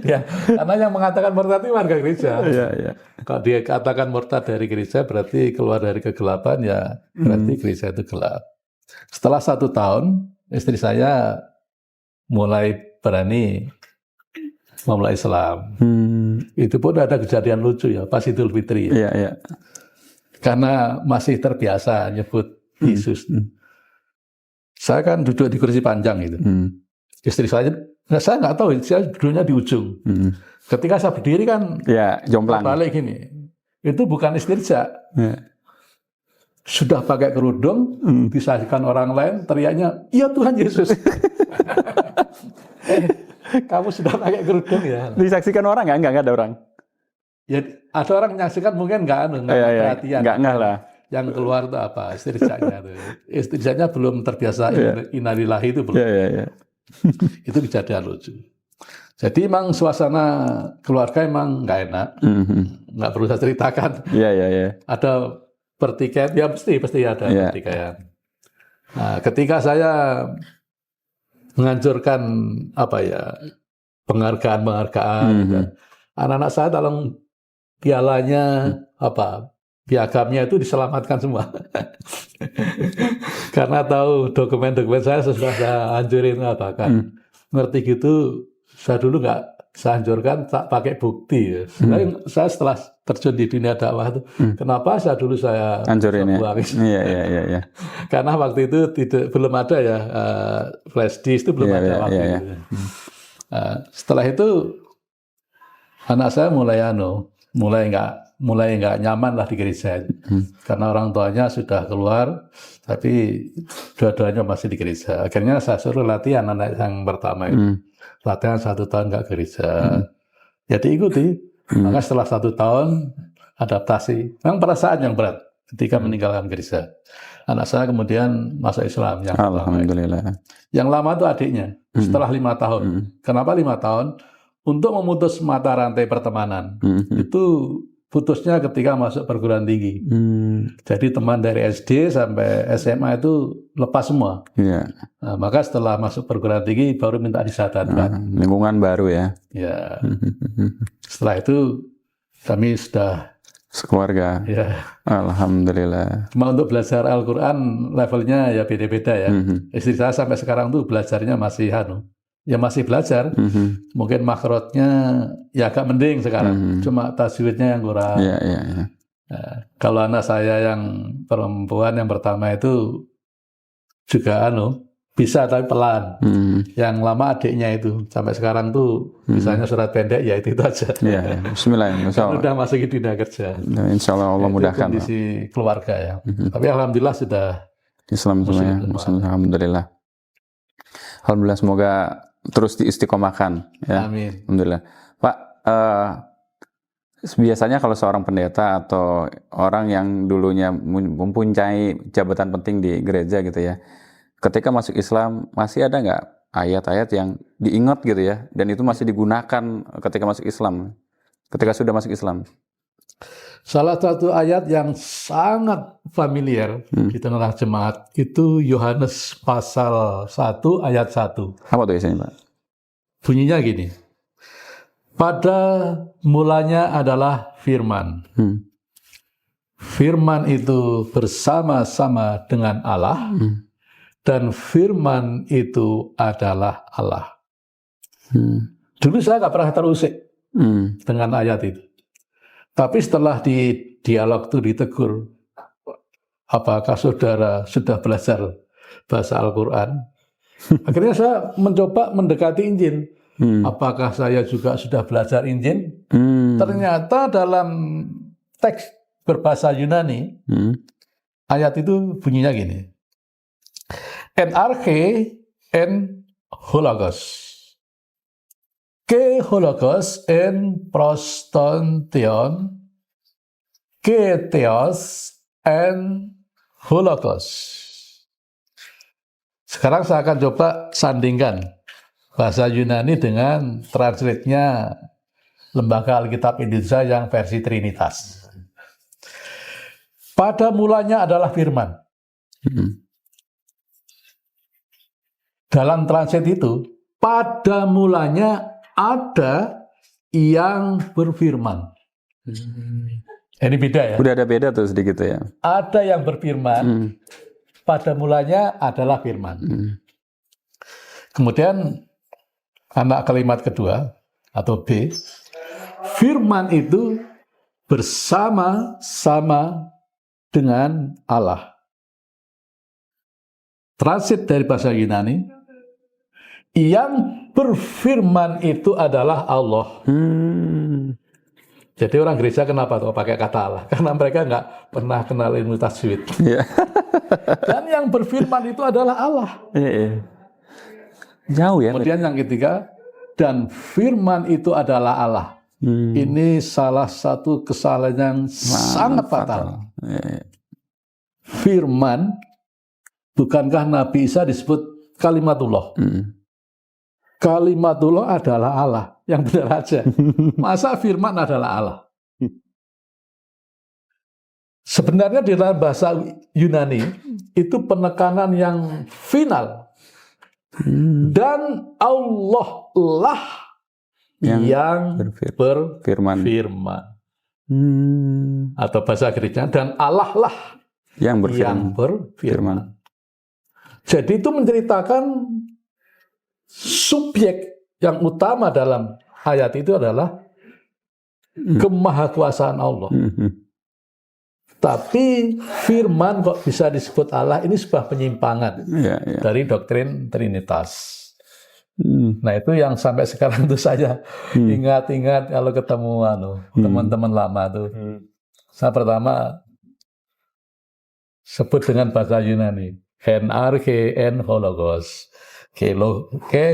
Ya, karena yang mengatakan murtad itu warga gereja. Kalau dia katakan murtad dari gereja, berarti keluar dari kegelapan, ya berarti gereja itu gelap. Setelah 1 tahun, istri saya mulai berani memulai Islam. Itu pun ada kejadian lucu ya, pas Idul Fitri. Ya. Karena masih terbiasa nyebut Yesus. Saya kan duduk di kursi panjang itu. Istri saya nggak tahu, saya duduknya di ujung. Ketika saya berdiri kan, jomplang. Balik gini, itu bukan istirja. Sudah pakai kerudung, disaksikan orang lain, teriaknya, iya Tuhan Yesus. Kamu sudah pakai kerudung ya? Disaksikan orang nggak ada orang. Ya ada orang menyaksikan mungkin nggak perhatian. Nggak lah. Yang keluar itu apa? Istirjanya tuh. Istirjanya belum terbiasa innalillahi itu belum. Itu kejadian lucu. Jadi emang suasana keluarga emang nggak enak, nggak perlu saya ceritakan. Ada pertikaian, ya pasti ada pertikaian. Nah, ketika saya menghancurkan penghargaan, anak-anak saya tolong pialanya piagamnya itu diselamatkan semua. Karena tahu dokumen-dokumen saya sudah saya hancurin, ngerti gitu. Saya dulu nggak saya hancurkan tak pakai bukti. Ya. Saya setelah terjun di dunia dakwah itu, kenapa dulu saya Hancurin ya. buang? Iya. Karena waktu itu belum ada ya flash disk itu belum ada waktu iya. itu. Setelah itu anak saya mulai nggak nyaman lah di gereja, karena orang tuanya sudah keluar, tapi dua-duanya masih di gereja. Akhirnya saya suruh latihan anak yang pertama itu. Latihan 1 tahun nggak gereja, ya diikuti. Maka setelah 1 tahun adaptasi, memang perasaan yang berat ketika meninggalkan gereja. Anak saya kemudian masuk Islam yang Alhamdulillah. Yang lama itu adiknya setelah 5 tahun. Kenapa 5 tahun? Untuk memutus mata rantai pertemanan. Itu putusnya ketika masuk perguruan tinggi. Jadi teman dari SD sampai SMA itu lepas semua. Iya. Nah, maka setelah masuk perguruan tinggi baru minta disadarkan. Lingkungan baru ya. Ya. Setelah itu kami sudah sekeluarga. Ya. Alhamdulillah. Cuma untuk belajar Al-Quran levelnya ya beda-beda ya. Istri saya sampai sekarang tuh belajarnya masih masih belajar. Mungkin makhrajnya ya agak mending sekarang. Cuma tajwidnya yang kurang. Iya. Nah, kalau anak saya yang perempuan yang pertama itu juga bisa tapi pelan. Yang lama adiknya itu sampai sekarang tuh misalnya surat pendek ya itu aja. Iya. Bismillah. Udah masuk di dunia kerja. Insya Allah Allah mudahkan. Kondisi keluarga ya. Tapi alhamdulillah sudah Islam semuanya. Alhamdulillah. Alhamdulillah, semoga terus diistiqomahkan ya. Amin. Alhamdulillah. Pak, biasanya kalau seorang pendeta atau orang yang dulunya mempunyai jabatan penting di gereja gitu ya, ketika masuk Islam masih ada nggak ayat-ayat yang diingat gitu ya, dan itu masih digunakan ketika masuk Islam, ketika sudah masuk Islam? Salah satu ayat yang sangat familiar di tengah jemaat itu Yohanes pasal 1 ayat 1. Apa tuh isinya, Pak? Bunyinya gini. Pada mulanya adalah firman. Firman itu bersama-sama dengan Allah, dan firman itu adalah Allah. Dulu saya nggak pernah terusik dengan ayat itu. Tapi setelah di dialog itu ditegur, apakah saudara sudah belajar bahasa Al-Quran? Akhirnya saya mencoba mendekati Injil. Apakah saya juga sudah belajar Injil? Ternyata dalam teks berbahasa Yunani, ayat itu bunyinya gini. En arche en hologos. Ke hologos en prostontion, ke theos en hologos. Sekarang saya akan coba sandingkan bahasa Yunani dengan translate-nya Lembaga Alkitab Indonesia yang versi Trinitas. Pada mulanya adalah firman. Dalam translate itu, pada mulanya ada yang berfirman. Ini beda ya. Udah ada beda tuh sedikit ya. Ada yang berfirman, pada mulanya adalah firman. Kemudian anak kalimat kedua atau B, firman itu bersama-sama dengan Allah. Transit dari bahasa Yunani, yang berfirman itu adalah Allah. Jadi orang gereja kenapa tuh pakai kata Allah? Karena mereka nggak pernah kenal ilmu tajwid. Dan yang berfirman itu adalah Allah. Jauh ya. Kemudian yang ketiga, dan firman itu adalah Allah. Ini salah satu kesalahan yang sangat fatal. Firman, bukankah Nabi Isa disebut kalimatullah? Kalimatullah adalah Allah, yang benar aja. Masa firman adalah Allah? Sebenarnya di dalam bahasa Yunani itu penekanan yang final. Dan Allah lah yang berfirman. Atau bahasa Grecia, dan Allah lah yang berfirman. Jadi itu menceritakan subjek yang utama dalam ayat itu adalah kemahakuasaan Allah. Tapi firman kok bisa disebut Allah, ini sebuah penyimpangan dari doktrin Trinitas. Nah itu yang sampai sekarang tuh saya ingat-ingat kalau ketemu teman-teman lama tuh. Saya pertama sebut dengan bahasa Yunani, en hologos, ke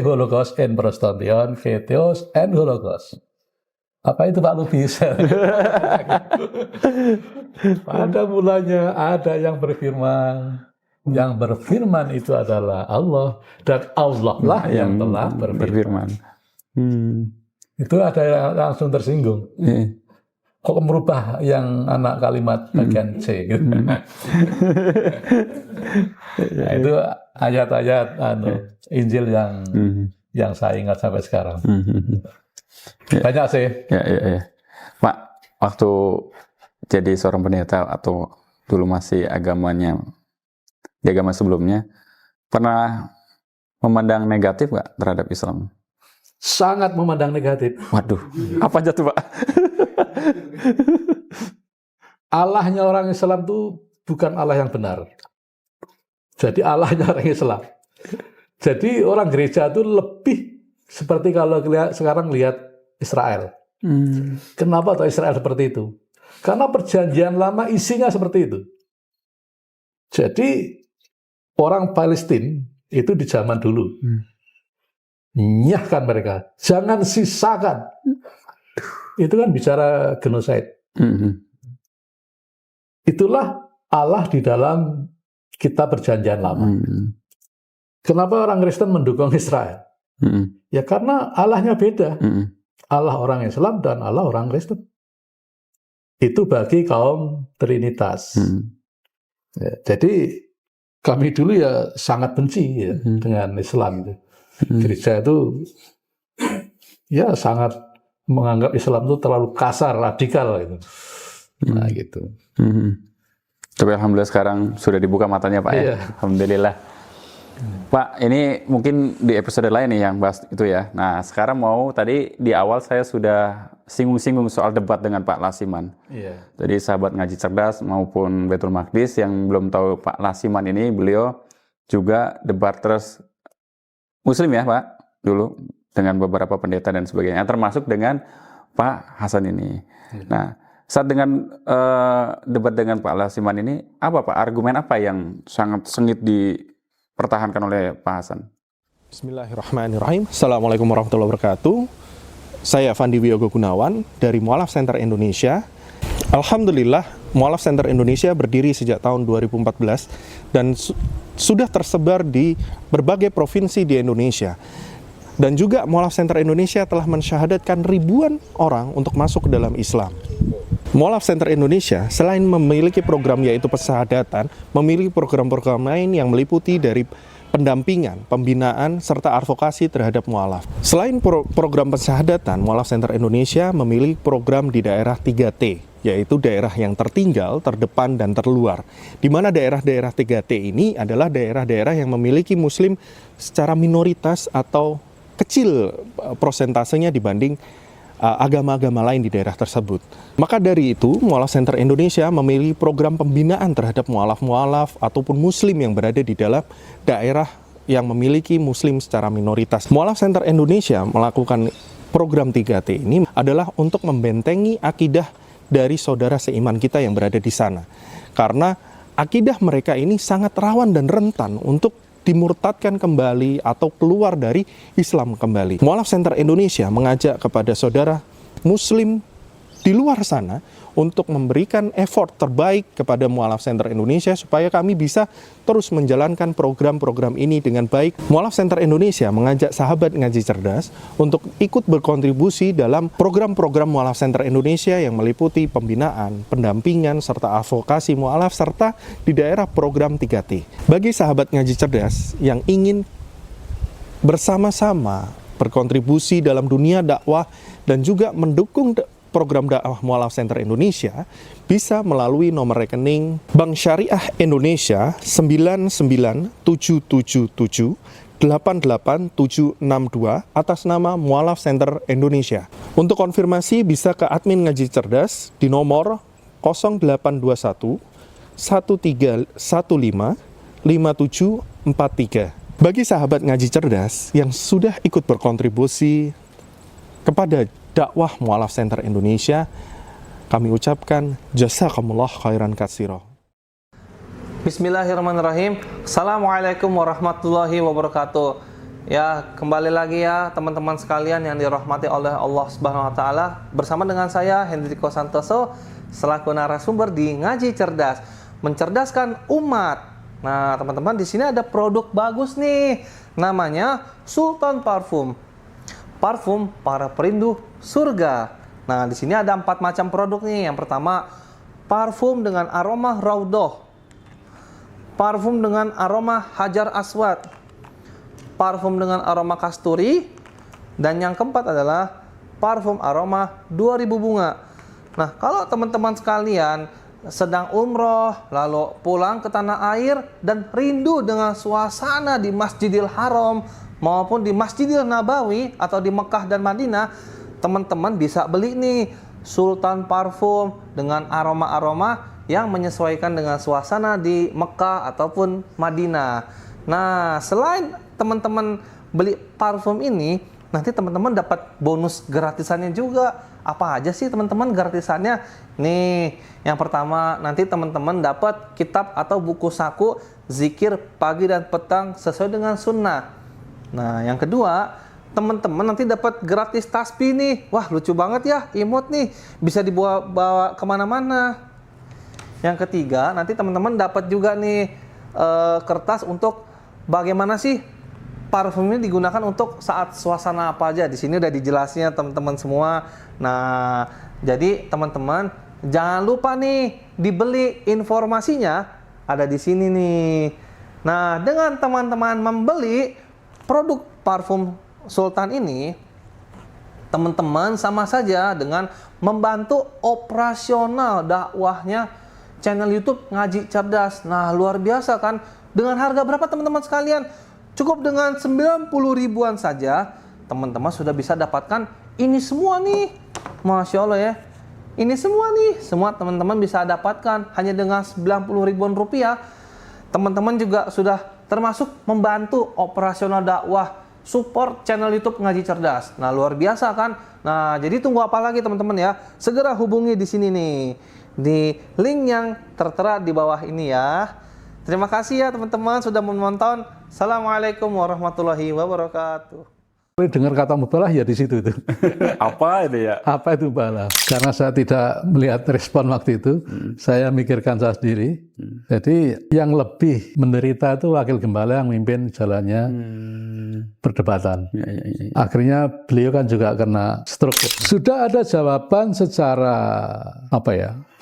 hologos en prostontion, ke theos en hologos. Apa itu Pak Lubis? Pada mulanya ada yang berfirman. Yang berfirman itu adalah Allah. Dan Allah lah yang telah berfirman. Itu ada yang langsung tersinggung. Kok merubah yang anak kalimat bagian C gitu. Nah, itu ayat-ayat Injil yang saya ingat sampai sekarang. Banyak sih. Ya. Pak, waktu jadi seorang pendeta atau dulu masih agamanya di agama sebelumnya, pernah memandang negatif nggak terhadap Islam? Sangat memandang negatif. Waduh, apa aja tuh Pak? Allahnya orang Islam itu bukan Allah yang benar. Jadi Allahnya orang Islam. Jadi orang gereja itu lebih seperti kalau sekarang lihat Israel. Kenapa tuh Israel seperti itu? Karena perjanjian lama isinya seperti itu. Jadi orang Palestina itu di zaman dulu nyahkan mereka, jangan sisakan. Itu kan bicara genocide. Itulah Allah di dalam kitab perjanjian lama. Kenapa orang Kristen mendukung Israel? Ya karena Allahnya beda. Allah orang Islam dan Allah orang Kristen. Itu bagi kaum Trinitas. Ya, jadi kami dulu ya sangat benci ya dengan Islam itu. Gereja itu ya sangat menganggap Islam itu terlalu kasar, radikal gitu. Nah gitu. Tapi alhamdulillah sekarang sudah dibuka matanya Pak ya. Alhamdulillah. Pak, ini mungkin di episode lain nih yang bahas itu ya. Nah, sekarang tadi di awal saya sudah singgung-singgung soal debat dengan Pak Lasiman. Jadi sahabat ngaji cerdas maupun Baitul Maqdis yang belum tahu Pak Lasiman ini, beliau juga debat terus Muslim ya Pak, dulu dengan beberapa pendeta dan sebagainya, termasuk dengan Pak Hasan ini. Nah, saat dengan debat dengan Pak Lasiman ini, apa Pak, argumen apa yang sangat sengit dipertahankan oleh Pak Hasan? Bismillahirrahmanirrahim. Assalamualaikum warahmatullahi wabarakatuh. Saya Fandi Wiyogo Gunawan dari Mu'alaf Center Indonesia. Alhamdulillah, Mu'alaf Center Indonesia berdiri sejak tahun 2014 dan sudah tersebar di berbagai provinsi di Indonesia. Dan juga Mu'alaf Center Indonesia telah mensyahadatkan ribuan orang untuk masuk ke dalam Islam. Mu'alaf Center Indonesia selain memiliki program yaitu pensyahadatan, memiliki program-program lain yang meliputi dari pendampingan, pembinaan, serta advokasi terhadap mu'alaf. Selain program pensyahadatan, Mu'alaf Center Indonesia memiliki program di daerah 3T, yaitu daerah yang tertinggal, terdepan, dan terluar. Di mana daerah-daerah 3T ini adalah daerah-daerah yang memiliki muslim secara minoritas atau kecil prosentasenya dibanding agama-agama lain di daerah tersebut. Maka dari itu, Mu'alaf Center Indonesia memiliki program pembinaan terhadap mu'alaf-mu'alaf ataupun muslim yang berada di dalam daerah yang memiliki muslim secara minoritas. Mu'alaf Center Indonesia melakukan program 3T ini adalah untuk membentengi akidah dari saudara seiman kita yang berada di sana. Karena akidah mereka ini sangat rawan dan rentan untuk dimurtadkan kembali atau keluar dari Islam kembali. Mu'alaf Center Indonesia mengajak kepada saudara muslim di luar sana untuk memberikan effort terbaik kepada Mu'alaf Center Indonesia supaya kami bisa terus menjalankan program-program ini dengan baik. Mu'alaf Center Indonesia mengajak sahabat ngaji cerdas untuk ikut berkontribusi dalam program-program Mu'alaf Center Indonesia yang meliputi pembinaan, pendampingan, serta advokasi mu'alaf, serta di daerah program 3T. Bagi sahabat ngaji cerdas yang ingin bersama-sama berkontribusi dalam dunia dakwah dan juga mendukung program dakwah Mu'alaf Center Indonesia, bisa melalui nomor rekening Bank Syariah Indonesia 99777 88762 atas nama Mualaf Center Indonesia. Untuk konfirmasi bisa ke admin Ngaji Cerdas di nomor 0821 1315 5743. Bagi sahabat Ngaji Cerdas yang sudah ikut berkontribusi kepada dakwah Mualaf Center Indonesia, kami ucapkan jazakumullah khairan katsira. Bismillahirrahmanirrahim. Assalamualaikum warahmatullahi wabarakatuh. Ya, kembali lagi ya teman-teman sekalian yang dirahmati oleh Allah Subhanahu wa taala. Bersama dengan saya Hendriko Santoso selaku narasumber di Ngaji Cerdas, mencerdaskan umat. Nah, teman-teman, di sini ada produk bagus nih. Namanya Sultan Parfum. Parfum para perindu surga. Nah, di sini ada 4 macam produk nih. Yang pertama, parfum dengan aroma Raudhah. Parfum dengan aroma Hajar Aswad, parfum dengan aroma kasturi, dan yang keempat adalah parfum aroma 2000 bunga. Nah, kalau teman-teman sekalian sedang umroh, lalu pulang ke tanah air dan rindu dengan suasana di Masjidil Haram maupun di Masjidil Nabawi atau di Mekah dan Madinah, teman-teman bisa beli nih Sultan Parfum dengan aroma-aroma yang menyesuaikan dengan suasana di Mekah ataupun Madinah. Nah, selain teman-teman beli parfum ini, nanti teman-teman dapat bonus gratisannya juga. Apa aja sih teman-teman gratisannya? Nih, yang pertama nanti teman-teman dapat kitab atau buku saku zikir pagi dan petang sesuai dengan sunnah. Nah, yang kedua, teman-teman nanti dapat gratis tasbih nih. Wah, lucu banget ya, imut nih. Bisa dibawa kemana-mana. Yang ketiga, nanti teman-teman dapat juga nih kertas untuk bagaimana sih parfum ini digunakan untuk saat suasana apa aja. Di sini udah dijelasnya teman-teman semua. Nah, jadi teman-teman jangan lupa nih dibeli, informasinya ada di sini nih. Nah, dengan teman-teman membeli produk parfum Sultan ini, teman-teman sama saja dengan membantu operasional dakwahnya channel YouTube Ngaji Cerdas. Nah, luar biasa kan? Dengan harga berapa teman-teman sekalian? Cukup dengan 90 ribuan saja, teman-teman sudah bisa dapatkan ini semua nih. Masya Allah ya. Ini semua nih, semua teman-teman bisa dapatkan hanya dengan 90 ribuan rupiah. Teman-teman juga sudah termasuk membantu operasional dakwah, support channel YouTube Ngaji Cerdas. Nah, luar biasa kan? Nah, jadi tunggu apa lagi teman-teman ya? Segera hubungi di sini nih, di link yang tertera di bawah ini ya. Terima kasih ya teman-teman sudah menonton. Assalamualaikum warahmatullahi wabarakatuh. Dengar kata mubalah ya di situ itu. Apa itu ya? Apa itu mubalah? Karena saya tidak melihat respon waktu itu, saya mikirkan saya sendiri. Jadi yang lebih menderita itu wakil gembala yang memimpin jalannya perdebatan. Akhirnya beliau kan juga kena stroke. Sudah ada jawaban secara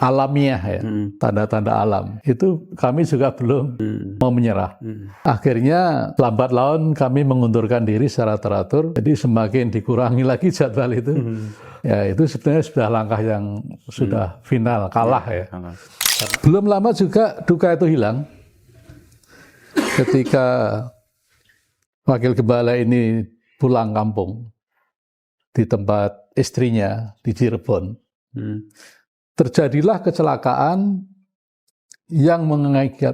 alamiah ya, tanda-tanda alam. Itu kami juga belum mau menyerah. Akhirnya lambat laun kami mengundurkan diri secara teratur. Jadi semakin dikurangi lagi jadwal itu. Ya, itu sebenarnya sudah langkah yang sudah final, kalah ya. Belum lama juga duka itu hilang. Ketika wakil gembala ini pulang kampung di tempat istrinya di Cirebon, terjadilah kecelakaan yang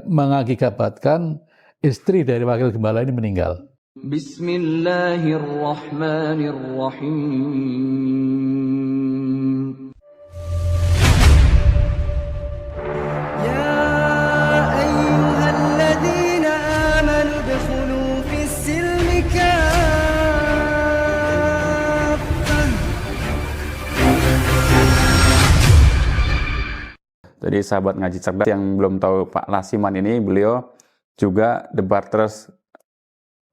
mengakibatkan istri dari wakil gembala ini meninggal. Bismillahirrahmanirrahim. Ya ayyuhalladzina amanu dukhulu fis silmi kaffah. Jadi sahabat Ngaji Cerdas yang belum tahu Pak Lasiman ini, beliau juga debaters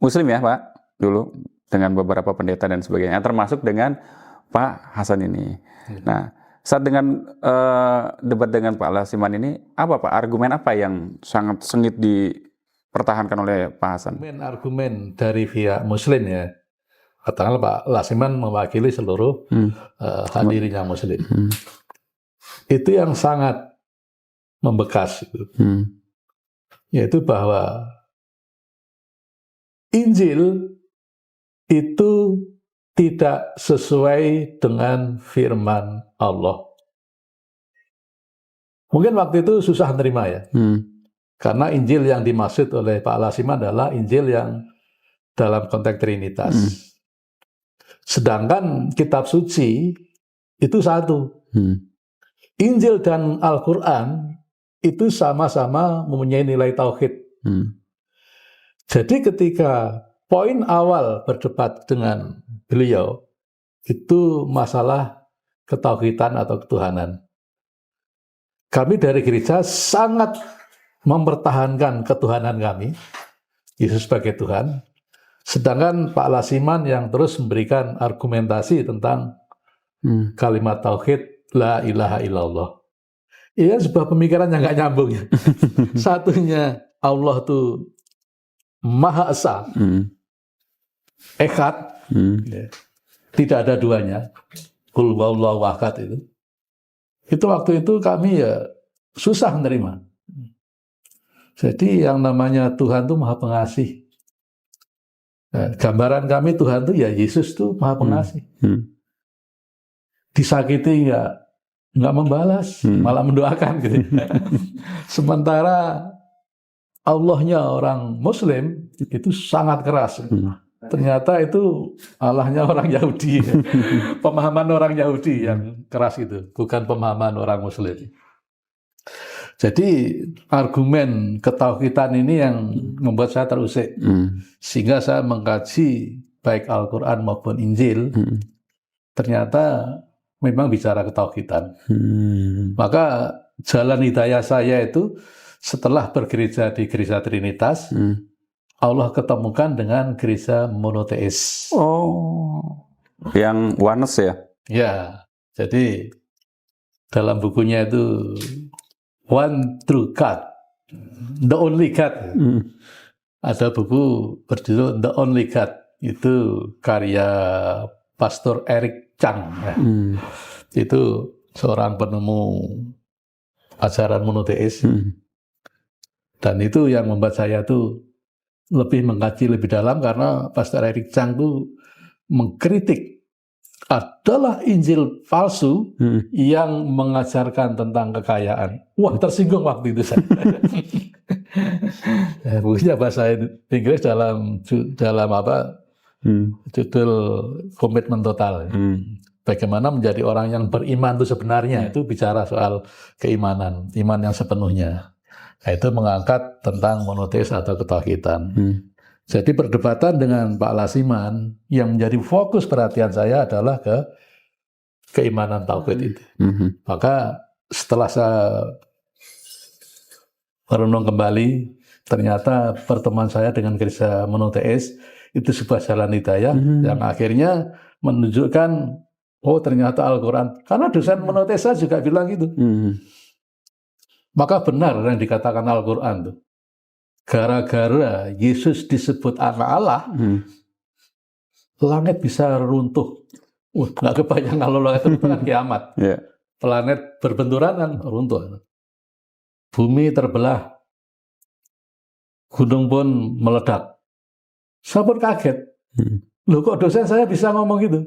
Muslim ya Pak, dulu dengan beberapa pendeta dan sebagainya, termasuk dengan Pak Hasan ini. Nah, saat dengan debat dengan Pak Lasiman ini, apa Pak, argumen apa yang sangat sengit dipertahankan oleh Pak Hasan? Argumen dari pihak Muslim ya, katakanlah Pak Lasiman mewakili seluruh hadirin yang Muslim. Itu yang sangat membekas, yaitu bahwa Injil itu tidak sesuai dengan firman Allah. Mungkin waktu itu susah menerima ya. Karena Injil yang dimaksud oleh Pak Lasiman adalah Injil yang dalam konteks Trinitas. Sedangkan kitab suci itu satu. Injil dan Al-Quran itu sama-sama mempunyai nilai tauhid. Jadi ketika poin awal berdebat dengan beliau, itu masalah ketauhidan atau ketuhanan. Kami dari gereja sangat mempertahankan ketuhanan kami, Yesus sebagai Tuhan. Sedangkan Pak Lasiman yang terus memberikan argumentasi tentang kalimat tauhid, la ilaha illallah. Iya, sebuah pemikiran yang nggak nyambung ya. Satunya Allah itu Maha Esa, Echad, tidak ada duanya. Qul huwallahu ahad itu. Itu waktu itu kami ya susah menerima. Jadi yang namanya Tuhan itu Maha Pengasih. Nah, gambaran kami Tuhan itu ya Yesus itu Maha Pengasih. Disakiti nggak membalas, malah mendoakan gitu. Sementara Allahnya orang Muslim itu sangat keras. Ternyata itu Allahnya orang Yahudi. Pemahaman orang Yahudi yang keras itu, bukan pemahaman orang Muslim. Jadi argumen ketauhidan ini yang membuat saya terusik. Sehingga saya mengkaji baik Al-Quran maupun Injil. Ternyata memang bicara ketauhidan. Maka jalan hidayah saya itu setelah bergereja di gereja Trinitas, Allah ketemukan dengan gereja monoteis. Yang oneness ya? Ya, jadi dalam bukunya itu One True God, The Only God. Ada buku berjudul The Only God, itu karya Pastor Eric Chang. Itu seorang penemu ajaran monoteis. Dan itu yang membuat saya tuh lebih mengkaji lebih dalam karena Pastor Eric Chang itu mengkritik adalah Injil palsu yang mengajarkan tentang kekayaan. Wah, tersinggung waktu itu saya. Bukunya bahasa Inggris dalam apa? Judul Komitmen Total. Bagaimana menjadi orang yang beriman itu sebenarnya, itu bicara soal keimanan, iman yang sepenuhnya. Nah, itu mengangkat tentang monoteis atau ketauhidan. Jadi perdebatan dengan Pak Lasiman yang menjadi fokus perhatian saya adalah ke keimanan tauhid itu. Maka setelah saya merenung kembali, ternyata pertemuan saya dengan gereja monoteis itu sebuah jalan hidayah yang akhirnya menunjukkan, oh ternyata Al-Quran. Karena dosen monoteis saya juga bilang gitu. Maka benar yang dikatakan Al-Quran tuh. Gara-gara Yesus disebut anak Allah, langit bisa runtuh. Nggak kebayang kalau langit runtuh kan kiamat. Planet berbenturan kan runtuh. Bumi terbelah. Gunung pun meledak. Saya pun kaget. Loh kok dosen saya bisa ngomong gitu?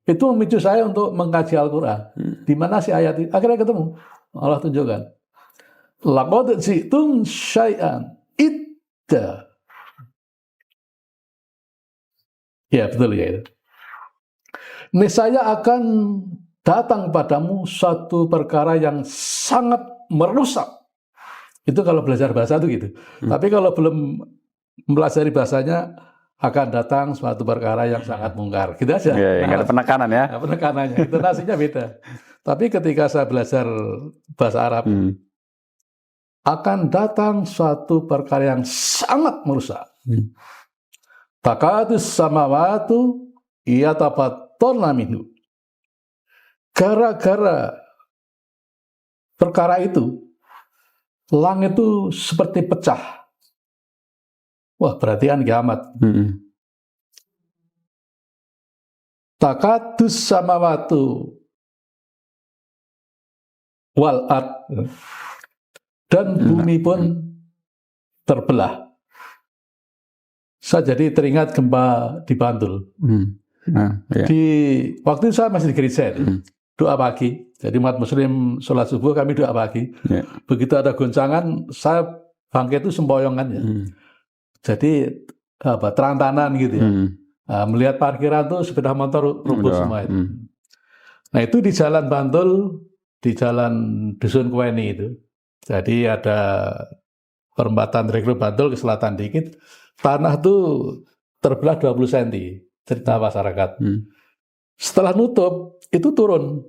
Itu memicu saya untuk mengkaji Al-Quran. Di mana sih ayat itu? Akhirnya ketemu. Allah tunjukkan. Laqad ji'tum syai'an idda. Ya betul ya itu. Niscaya akan datang padamu suatu perkara yang sangat merusak. Itu kalau belajar bahasa itu gitu. Tapi kalau belum mempelajari bahasanya, akan datang suatu perkara yang sangat mungkar. Gitu aja. Ya, nggak ada penekanan ya. Nah, penekanannya, intonasinya beda. Tapi ketika saya belajar bahasa Arab, akan datang suatu perkara yang sangat merusak. Takadus samawatu yatafattarna minhu. Gara-gara perkara itu, langit itu seperti pecah. Wah, berarti kan kiamat. Takadus samawatu wal ard. Dan bumi pun terbelah. Saya jadi teringat gempa di Bantul. Nah, ya. Waktu itu saya masih di gereja itu. Doa pagi. Jadi umat muslim sholat subuh kami doa pagi. Ya. Begitu ada goncangan, saya bangkit itu sempoyongan ya. Jadi terantanan gitu ya. Nah, melihat parkiran tuh sepeda motor rubuh semua itu. Nah itu di jalan Bantul, di jalan Dusun Kuweni itu. Jadi ada perempatan Rekrut Bantul ke selatan dikit, tanah tuh terbelah 20 cm, cerita masyarakat. Setelah nutup, itu turun.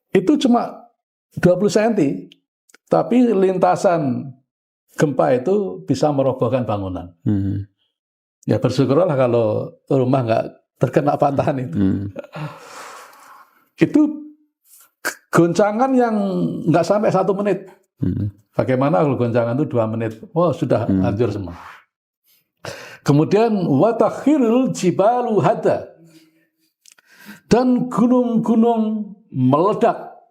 Itu cuma 20 cm, tapi lintasan gempa itu bisa merobohkan bangunan. Ya bersyukurlah kalau rumah nggak terkena patahan itu. Itu goncangan yang nggak sampai 1 menit. Bagaimana kalau goncangan itu 2 menit? Oh sudah hancur semua. Kemudian watakhirul jibalu hada, dan gunung-gunung meledak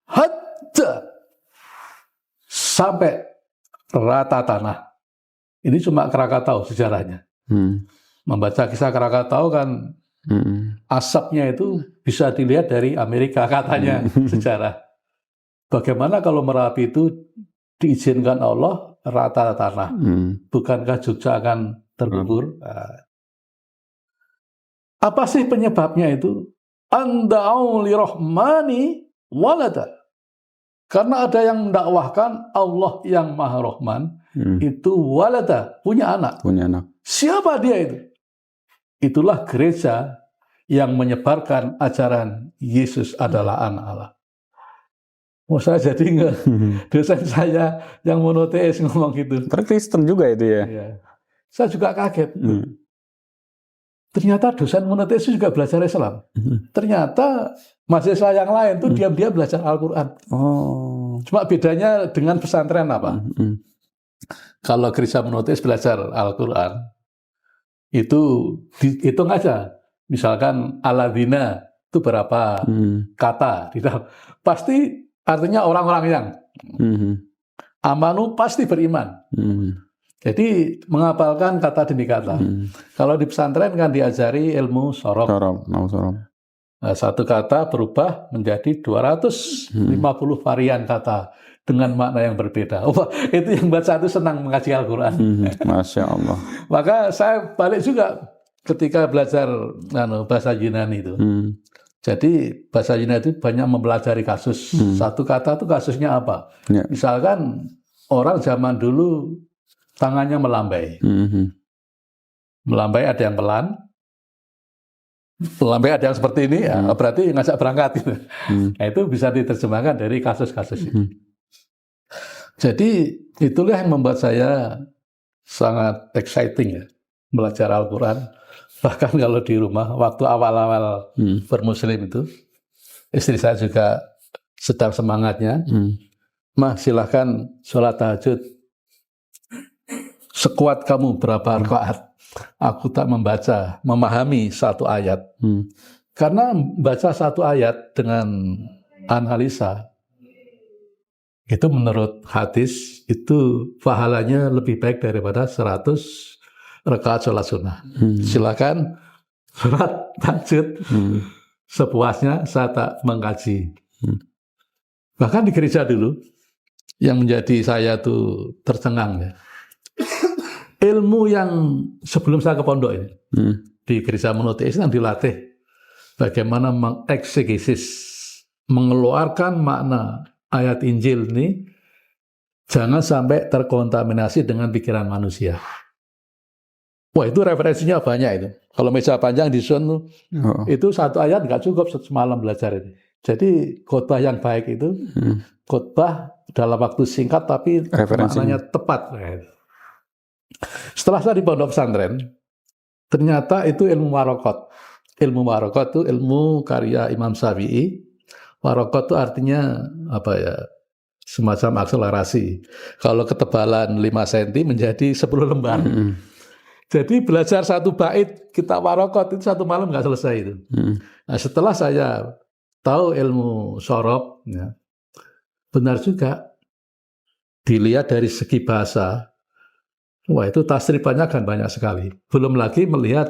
hada sampai rata tanah. Ini cuma Krakatau sejarahnya. Membaca kisah Krakatau kan asapnya itu bisa dilihat dari Amerika katanya sejarah. Bagaimana kalau Merapi itu diizinkan Allah rata tanah? Bukankah Jogja akan terkubur? Apa sih penyebabnya itu? Anda'u lirahmani walada. Karena ada yang mendakwahkan Allah yang Maha Rahman itu walada, punya anak. Siapa dia itu? Itulah gereja yang menyebarkan ajaran Yesus adalah anak Allah. Oh, saya jadi enggak. Dosen saya yang monoteis ngomong gitu. Karena Kristen juga itu ya. Ya. Saya juga kaget. Ternyata dosen monoteis juga belajar Islam. Ternyata mahasiswa yang lain tuh diam-diam belajar Al-Quran. Cuma bedanya dengan pesantren apa? Kalau gereja monoteis belajar Al-Quran, itu dihitung aja. Misalkan Aladina itu berapa kata. Pasti artinya orang-orang yang amanu pasti beriman. Jadi menghafalkan kata demi kata. Kalau di pesantren kan diajari ilmu sorof. Nah, satu kata berubah menjadi 250 varian kata dengan makna yang berbeda. Oh, itu yang baca itu senang mengaji Al-Quran. Masya Allah. Maka saya balik juga ketika belajar bahasa Yunani itu. Jadi bahasa Yunani itu banyak mempelajari kasus. Satu kata itu kasusnya apa? Ya. Misalkan orang zaman dulu tangannya melambai. Melambai ada yang pelan, melambai ada yang seperti ini, ya, berarti ngajak berangkat. Nah, itu bisa diterjemahkan dari kasus-kasus itu. Jadi itulah yang membuat saya sangat exciting ya, belajar Al-Quran. Bahkan kalau di rumah, waktu awal-awal bermuslim itu, istri saya juga sedang semangatnya, Mah silahkan sholat tahajud. Sekuat kamu berapa rakaat, aku tak memahami satu ayat. Karena baca satu ayat dengan analisa, itu menurut hadis, itu pahalanya lebih baik daripada 100 rakaat sholat sunnah. Silakan sholat tahajud sepuasnya, saya tak mengkaji. Bahkan di gereja dulu, yang menjadi saya tuh tercengang ya, ilmu yang sebelum saya ke pondok ini, di gereja monoteis yang dilatih bagaimana mengeksegesis, mengeluarkan makna ayat Injil ini, jangan sampai terkontaminasi dengan pikiran manusia. Wah, itu referensinya banyak itu. Kalau meja panjang di Sun itu satu ayat nggak cukup semalam belajar ini. Jadi khotbah yang baik itu khotbah dalam waktu singkat tapi maknanya tepat. Setelah saya di pondok pesantren, ternyata itu ilmu warokot. Ilmu warokot itu ilmu karya Imam Syafi'i. Warokot itu artinya apa ya? Semacam akselerasi. Kalau ketebalan 5 cm menjadi 10 lembar. Jadi belajar satu bait kita warokot itu satu malam nggak selesai itu. Nah, setelah saya tahu ilmu sorob, ya, benar juga dilihat dari segi bahasa. Wah, itu tasrifannya kan banyak sekali. Belum lagi melihat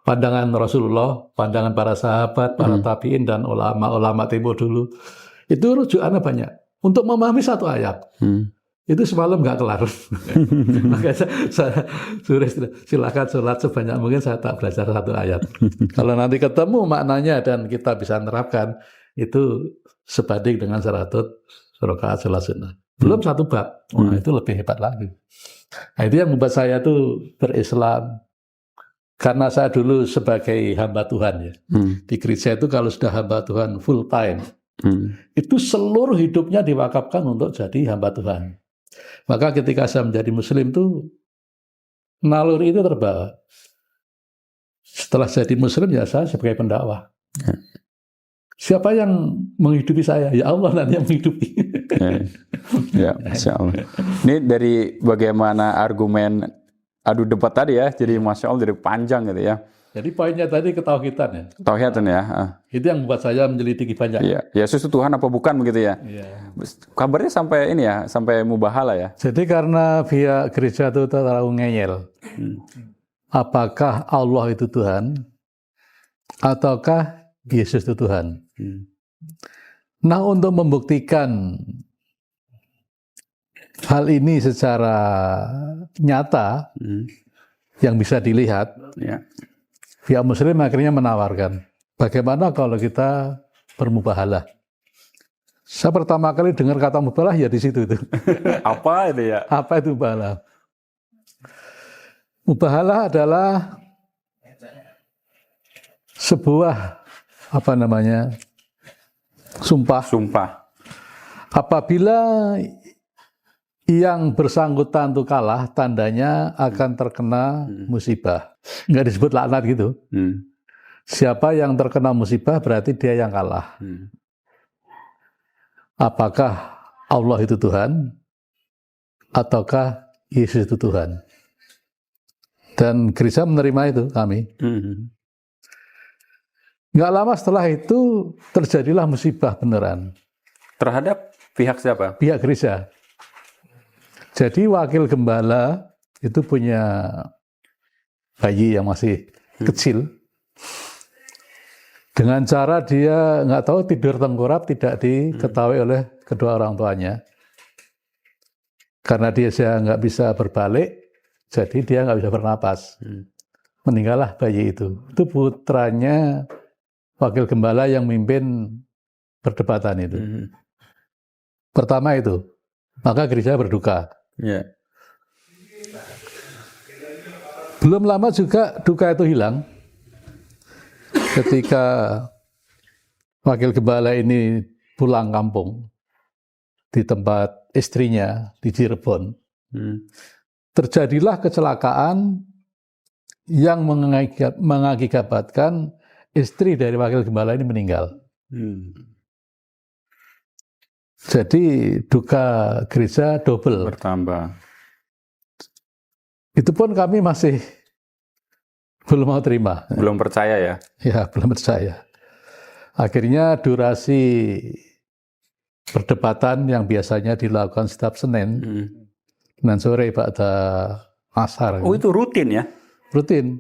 pandangan Rasulullah, pandangan para sahabat, para tabi'in, dan ulama-ulama tempo dulu. Itu rujukannya banyak. Untuk memahami satu ayat, itu semalam nggak kelar. Makanya saya silakan sholat sebanyak mungkin, saya tak belajar satu ayat. Kalau nanti ketemu maknanya dan kita bisa menerapkan, itu sebanding dengan 100 rakaat sholat sunnah. Belum satu bab, wah itu lebih hebat lagi. Nah, itu yang membuat saya tuh berislam. Karena saya dulu sebagai hamba Tuhan ya. Di gereja itu kalau sudah hamba Tuhan full time, itu seluruh hidupnya diwakafkan untuk jadi hamba Tuhan. Maka ketika saya menjadi Muslim tuh naluri itu terbawa. Setelah jadi Muslim ya saya sebagai pendakwah. Siapa yang menghidupi saya? Ya Allah nanti yang menghidupi. Ya, Masya Allah. Ini dari bagaimana argumen adu debat tadi ya, jadi Masya Allah, jadi panjang gitu ya. Jadi poinnya tadi ketauhidan ya. Tauhid ya. Itu yang membuat saya menyelidiki banyak. Iya, Yesus itu Tuhan apa bukan begitu ya? Iya. Kabarnya sampai ini ya, sampai mubahala ya. Jadi karena pihak gereja itu terlalu ngeyel. Apakah Allah itu Tuhan? Ataukah Yesus itu Tuhan? Nah, untuk membuktikan hal ini secara nyata yang bisa dilihat, pihak Muslim akhirnya menawarkan, bagaimana kalau kita bermubahalah? Saya pertama kali dengar kata mubahalah ya di situ itu. Apa itu ya? Apa itu mubahalah? Mubahalah adalah sebuah sumpah. Apabila yang bersangkutan itu kalah, tandanya akan terkena musibah. Nggak disebut laknat gitu. Siapa yang terkena musibah berarti dia yang kalah. Apakah Allah itu Tuhan? Ataukah Yesus itu Tuhan? Dan gereja menerima itu kami. Nggak lama setelah itu terjadilah musibah beneran. Terhadap pihak siapa? Pihak gereja. Jadi wakil gembala itu punya bayi yang masih kecil. Dengan cara dia nggak tahu tidur tengkurap, tidak diketahui oleh kedua orang tuanya. Karena dia nggak bisa berbalik, jadi dia nggak bisa bernapas. Meninggallah bayi itu. Itu putranya wakil gembala yang mimpin perdebatan itu. Pertama itu, maka gereja berduka. Belum lama juga duka itu hilang. Ketika wakil gembala ini pulang kampung di tempat istrinya di Cirebon, terjadilah kecelakaan yang mengakibatkan istri dari wakil gembala ini meninggal. Jadi duka gereja double. Bertambah. Itu pun kami masih belum mau terima. Belum percaya ya? Ya, belum percaya. Akhirnya durasi perdebatan yang biasanya dilakukan setiap Senin dan sore pada asar. Oh, itu rutin ya? Rutin.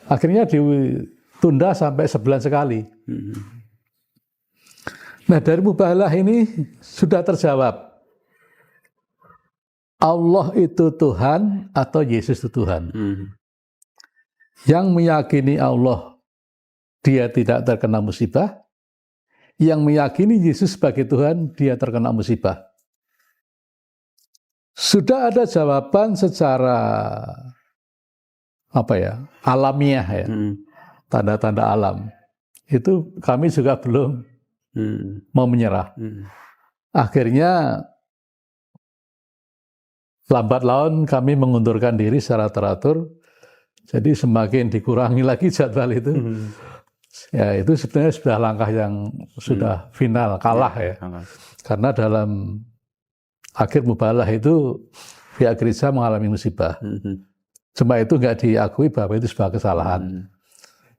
Akhirnya ditunda sampai sebulan sekali. Nah, dari mubahalah ini sudah terjawab. Allah itu Tuhan atau Yesus itu Tuhan. Yang meyakini Allah, dia tidak terkena musibah. Yang meyakini Yesus sebagai Tuhan, dia terkena musibah. Sudah ada jawaban secara alamiah ya. Tanda-tanda alam. Itu kami juga belum mau menyerah. Akhirnya lambat laun kami mengundurkan diri secara teratur. Jadi semakin dikurangi lagi jadwal itu. Ya, itu sebenarnya sudah langkah yang sudah final, kalah ya. Karena dalam akhir mubahalah itu pihak gereja mengalami musibah. Cuma itu nggak diakui bahwa itu sebuah kesalahan.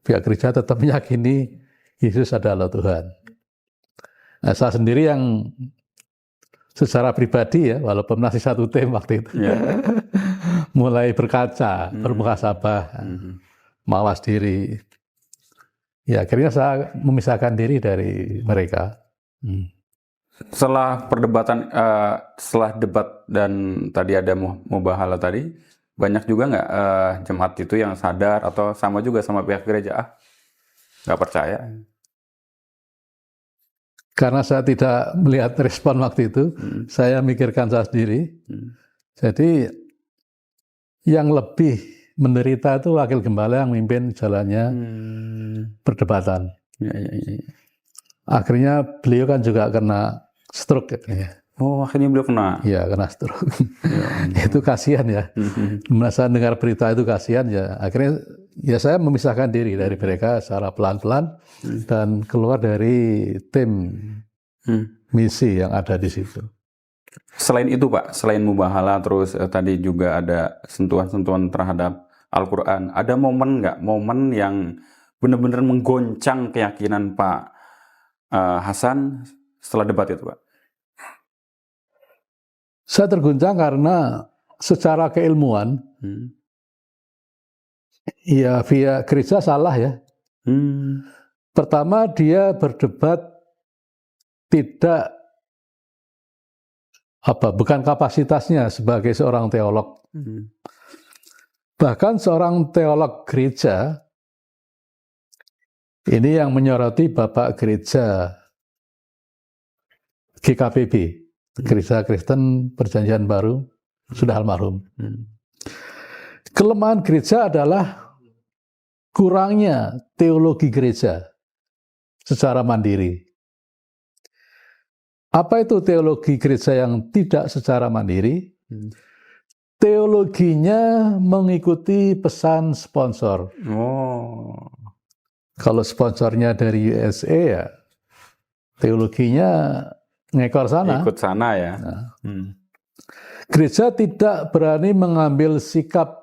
Pihak gereja tetap meyakini Yesus adalah Tuhan. Nah, saya sendiri yang secara pribadi ya, walaupun masih satu tim waktu itu, mulai berkaca, bermuhasabah, mawas diri. Ya akhirnya saya memisahkan diri dari mereka. Setelah perdebatan, setelah debat dan tadi ada mubahalah tadi, banyak juga nggak jemaat itu yang sadar atau sama juga sama pihak gereja, nggak percaya? Karena saya tidak melihat respon waktu itu, saya mikirkan saya sendiri. Jadi yang lebih menderita itu wakil gembala yang memimpin jalannya perdebatan. Akhirnya beliau kan juga kena stroke. Oh, akhirnya beliau kena. Ya, kena stroke. Itu kasihan ya. Merasa dengar berita itu kasihan ya. Akhirnya ya saya memisahkan diri dari mereka secara pelan-pelan dan keluar dari tim misi yang ada di situ. Selain itu Pak, selain mubahalah terus tadi juga ada sentuhan-sentuhan terhadap Al-Quran. Ada momen nggak? Momen yang benar-benar menggoncang keyakinan Pak Hasan setelah debat itu Pak? Saya terguncang karena secara keilmuan, ya via gereja salah ya. Pertama dia berdebat tidak bukan kapasitasnya sebagai seorang teolog. Bahkan seorang teolog gereja ini yang menyoroti Bapak Gereja GKPB, Gereja Kristen Perjanjian Baru, sudah almarhum. Kelemahan gereja adalah kurangnya teologi gereja secara mandiri. Apa itu teologi gereja yang tidak secara mandiri? Teologinya mengikuti pesan sponsor. Kalau sponsornya dari USA ya teologinya ngekor sana. Ikut sana ya. Gereja tidak berani mengambil sikap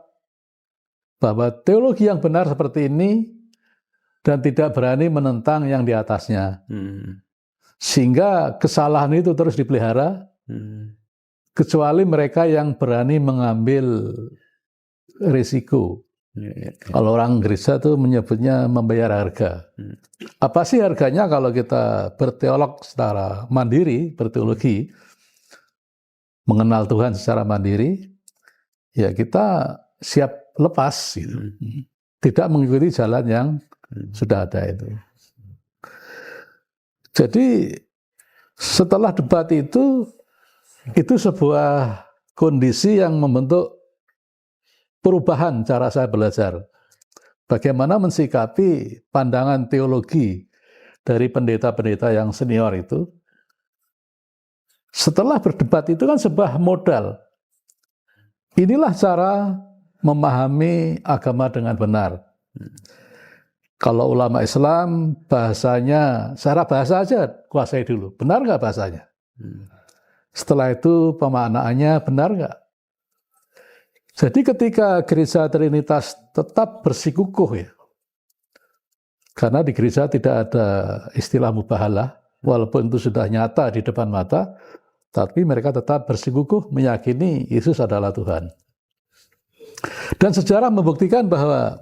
bahwa teologi yang benar seperti ini dan tidak berani menentang yang di atasnya. Sehingga kesalahan itu terus dipelihara, kecuali mereka yang berani mengambil risiko. Kalau orang gereja tuh menyebutnya membayar harga. Apa sih harganya kalau kita berteolog secara mandiri, berteologi, mengenal Tuhan secara mandiri, ya kita siap lepas gitu. Tidak mengikuti jalan yang sudah ada itu. Jadi setelah debat itu sebuah kondisi yang membentuk perubahan cara saya belajar. Bagaimana mensikapi pandangan teologi dari pendeta-pendeta yang senior itu. Setelah berdebat itu kan sebuah modal. Inilah cara memahami agama dengan benar. Kalau ulama Islam bahasanya, secara bahasa aja kuasai dulu. Benar nggak bahasanya? Setelah itu pemaknaannya benar nggak? Jadi ketika gereja Trinitas tetap bersikukuh ya, karena di gereja tidak ada istilah mubahalah, walaupun itu sudah nyata di depan mata, tapi mereka tetap bersikukuh meyakini Yesus adalah Tuhan. Dan sejarah membuktikan bahwa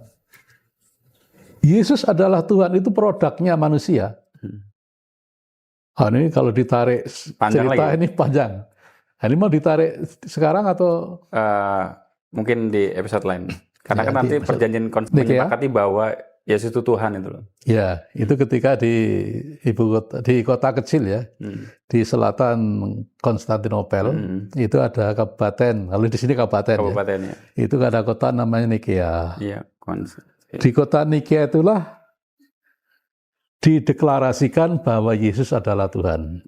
Yesus adalah Tuhan itu produknya manusia. Ini kalau ditarik panjang cerita lagi. ini panjang. Ini mau ditarik sekarang atau? Mungkin di episode lain. Karena Ya, kan nanti perjanjian menyepakati bahwa Yesus itu Tuhan itu loh. Ya, itu ketika di kota kecil ya, di selatan Konstantinopel, itu ada kabupaten. Kalau di sini kabupaten Kabupatennya. ya. Itu ada kota namanya Nikea. Iya, Di kota Nikea itulah dideklarasikan bahwa Yesus adalah Tuhan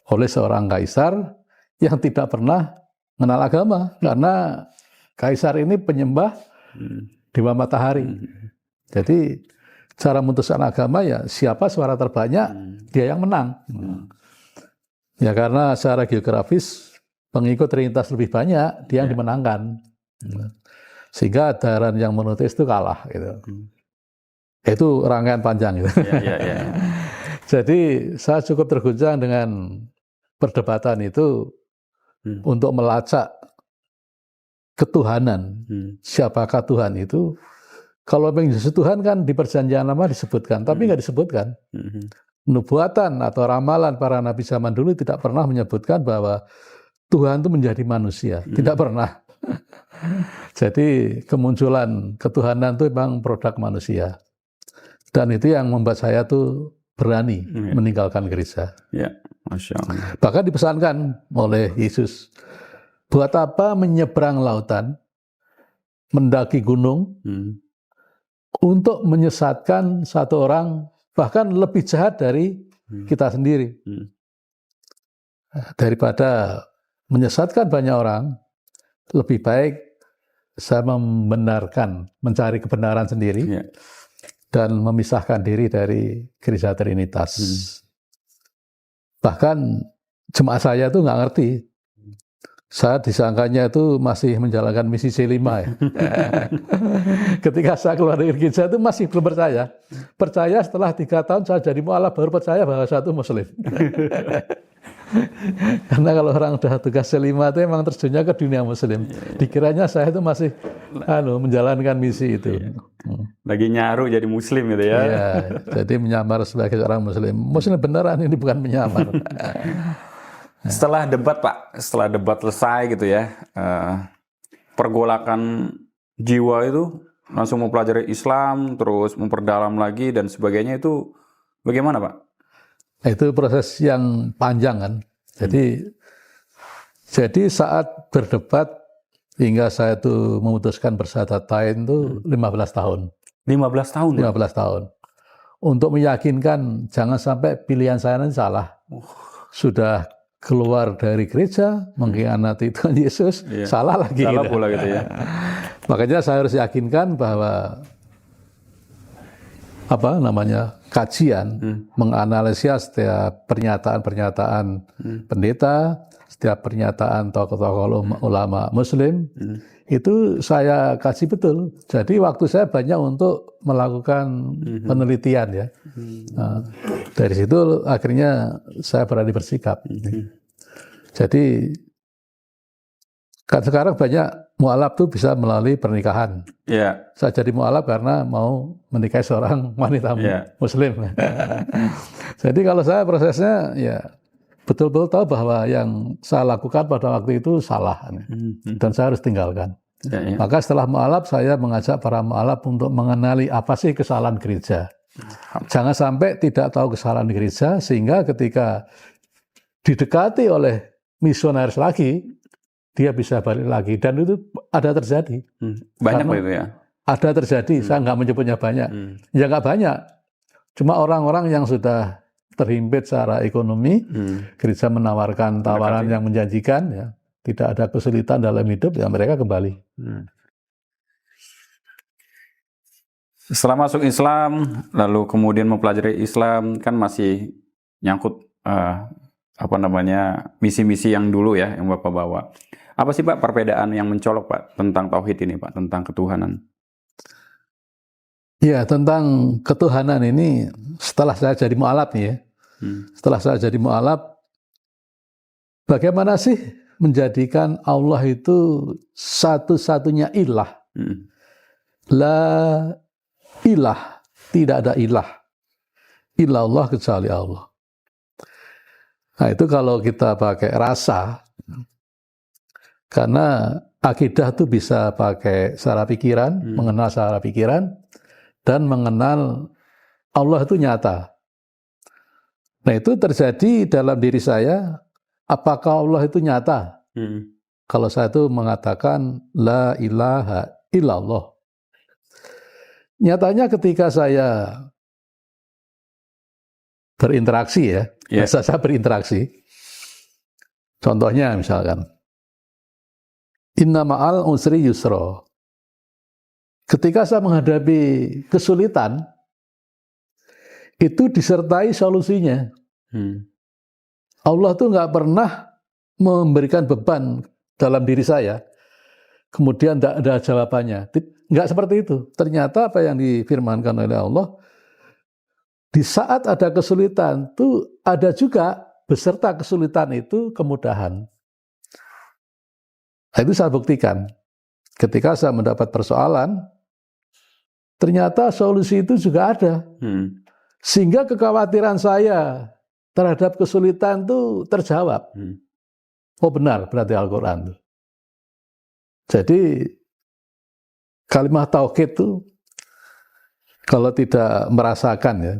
oleh seorang kaisar yang tidak pernah mengenal agama, karena kaisar ini penyembah dewa matahari. Jadi cara memutuskan agama ya siapa suara terbanyak dia yang menang. Ya karena secara geografis pengikut Trinitas lebih banyak, dia yang dimenangkan. Sehingga adaran yang monoteis itu kalah gitu. Itu rangkaian panjang gitu. Ya. Jadi saya cukup terguncang dengan perdebatan itu untuk melacak ketuhanan. Siapakah Tuhan itu? Kalau memang Yesus Tuhan kan di Perjanjian Lama disebutkan, tapi nggak disebutkan. Nubuatan atau ramalan para nabi zaman dulu tidak pernah menyebutkan bahwa Tuhan itu menjadi manusia. Tidak pernah. Jadi kemunculan ketuhanan itu memang produk manusia. Dan itu yang membuat saya tuh berani meninggalkan gereja. Ya, Masya Allah. Bahkan dipesankan oleh Yesus, buat apa menyeberang lautan, mendaki gunung, untuk menyesatkan satu orang, bahkan lebih jahat dari kita sendiri. Daripada menyesatkan banyak orang, lebih baik saya membenarkan, mencari kebenaran sendiri, dan memisahkan diri dari gereja Trinitas. Bahkan jemaat saya tuh nggak ngerti. Saya disangkanya itu masih menjalankan misi C5 ya. Ketika saya keluar dari gereja itu masih belum percaya. Percaya setelah 3 tahun saya jadi mualaf baru percaya bahwa saya itu Muslim. Karena kalau orang udah tugas C5 itu memang terjunnya ke dunia Muslim. Dikiranya saya itu masih menjalankan misi itu. Lagi nyaru jadi Muslim gitu ya. Iya, jadi menyamar sebagai orang Muslim. Muslim beneran, ini bukan menyamar. Setelah debat Pak, setelah debat selesai gitu ya, pergolakan jiwa itu langsung mempelajari Islam, terus memperdalam lagi dan sebagainya, itu bagaimana Pak? Itu proses yang panjang kan. Jadi saat berdebat hingga saya tuh memutuskan bersyahadat itu 15 tahun. 15 tahun? 15 tahun. Untuk meyakinkan jangan sampai pilihan saya nanti salah. Sudah keluar dari gereja, mengkhianati Tuhan Yesus, salah lagi. Salah pula gitu ya. Makanya saya harus yakinkan bahwa kajian, menganalisis setiap pernyataan pendeta, setiap pernyataan tokoh-tokoh ulama Muslim, itu saya kaji betul. Jadi waktu saya banyak untuk melakukan penelitian ya. Nah, dari situ akhirnya saya berani bersikap. Jadi kan sekarang banyak mualaf tuh bisa melalui pernikahan. Saya jadi mualaf karena mau menikahi seorang wanita Muslim. Jadi kalau saya prosesnya ya betul-betul tahu bahwa yang saya lakukan pada waktu itu salah dan saya harus tinggalkan. Maka setelah mualaf saya mengajak para mualaf untuk mengenali apa sih kesalahan gereja. Jangan sampai tidak tahu kesalahan gereja sehingga ketika didekati oleh misionaris lagi, dia bisa balik lagi. Dan itu ada terjadi. Banyak itu ya? Ada terjadi, saya nggak menyebutnya banyak. Ya nggak banyak. Cuma orang-orang yang sudah terhimpit secara ekonomi, gereja menawarkan tawaran yang menjanjikan, ya, tidak ada kesulitan dalam hidup, ya mereka kembali. Setelah masuk Islam, lalu kemudian mempelajari Islam, kan masih nyangkut misi-misi yang dulu ya, yang Bapak bawa. Apa sih Pak perbedaan yang mencolok Pak tentang tauhid ini Pak, tentang ketuhanan? Ya, tentang ketuhanan ini setelah saya jadi mualaf nih ya. Setelah saya jadi mualaf, bagaimana sih menjadikan Allah itu satu-satunya ilah? La ilah, tidak ada ilah. Ilallah kecuali Allah. Nah itu kalau kita pakai rasa, karena akidah itu bisa pakai secara pikiran, mengenal secara pikiran, dan mengenal Allah itu nyata. Nah itu terjadi dalam diri saya, apakah Allah itu nyata? Kalau saya itu mengatakan la ilaha illallah. Nyatanya ketika saya berinteraksi ya, saya berinteraksi. Contohnya misalkan, inna ma'al usri yusra. Ketika saya menghadapi kesulitan, itu disertai solusinya. Allah tuh nggak pernah memberikan beban dalam diri saya, kemudian tidak ada jawabannya. Nggak seperti itu. Ternyata apa yang difirmankan oleh Allah, di saat ada kesulitan, tuh ada juga beserta kesulitan itu kemudahan. Nah, itu saya buktikan. Ketika saya mendapat persoalan, ternyata solusi itu juga ada. Sehingga kekhawatiran saya terhadap kesulitan itu terjawab. Oh benar, berarti Al-Quran itu. Jadi kalimat tauhid itu kalau tidak merasakan ya,